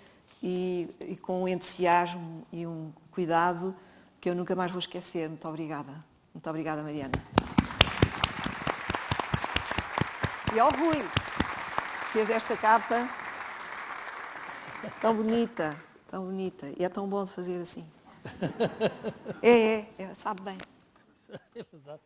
e com um entusiasmo e um cuidado que eu nunca mais vou esquecer. Muito obrigada. Muito obrigada, Mariana. E ao Rui, que fez esta capa tão bonita, tão bonita. E é tão bom de fazer assim. É, sabe bem. É verdade.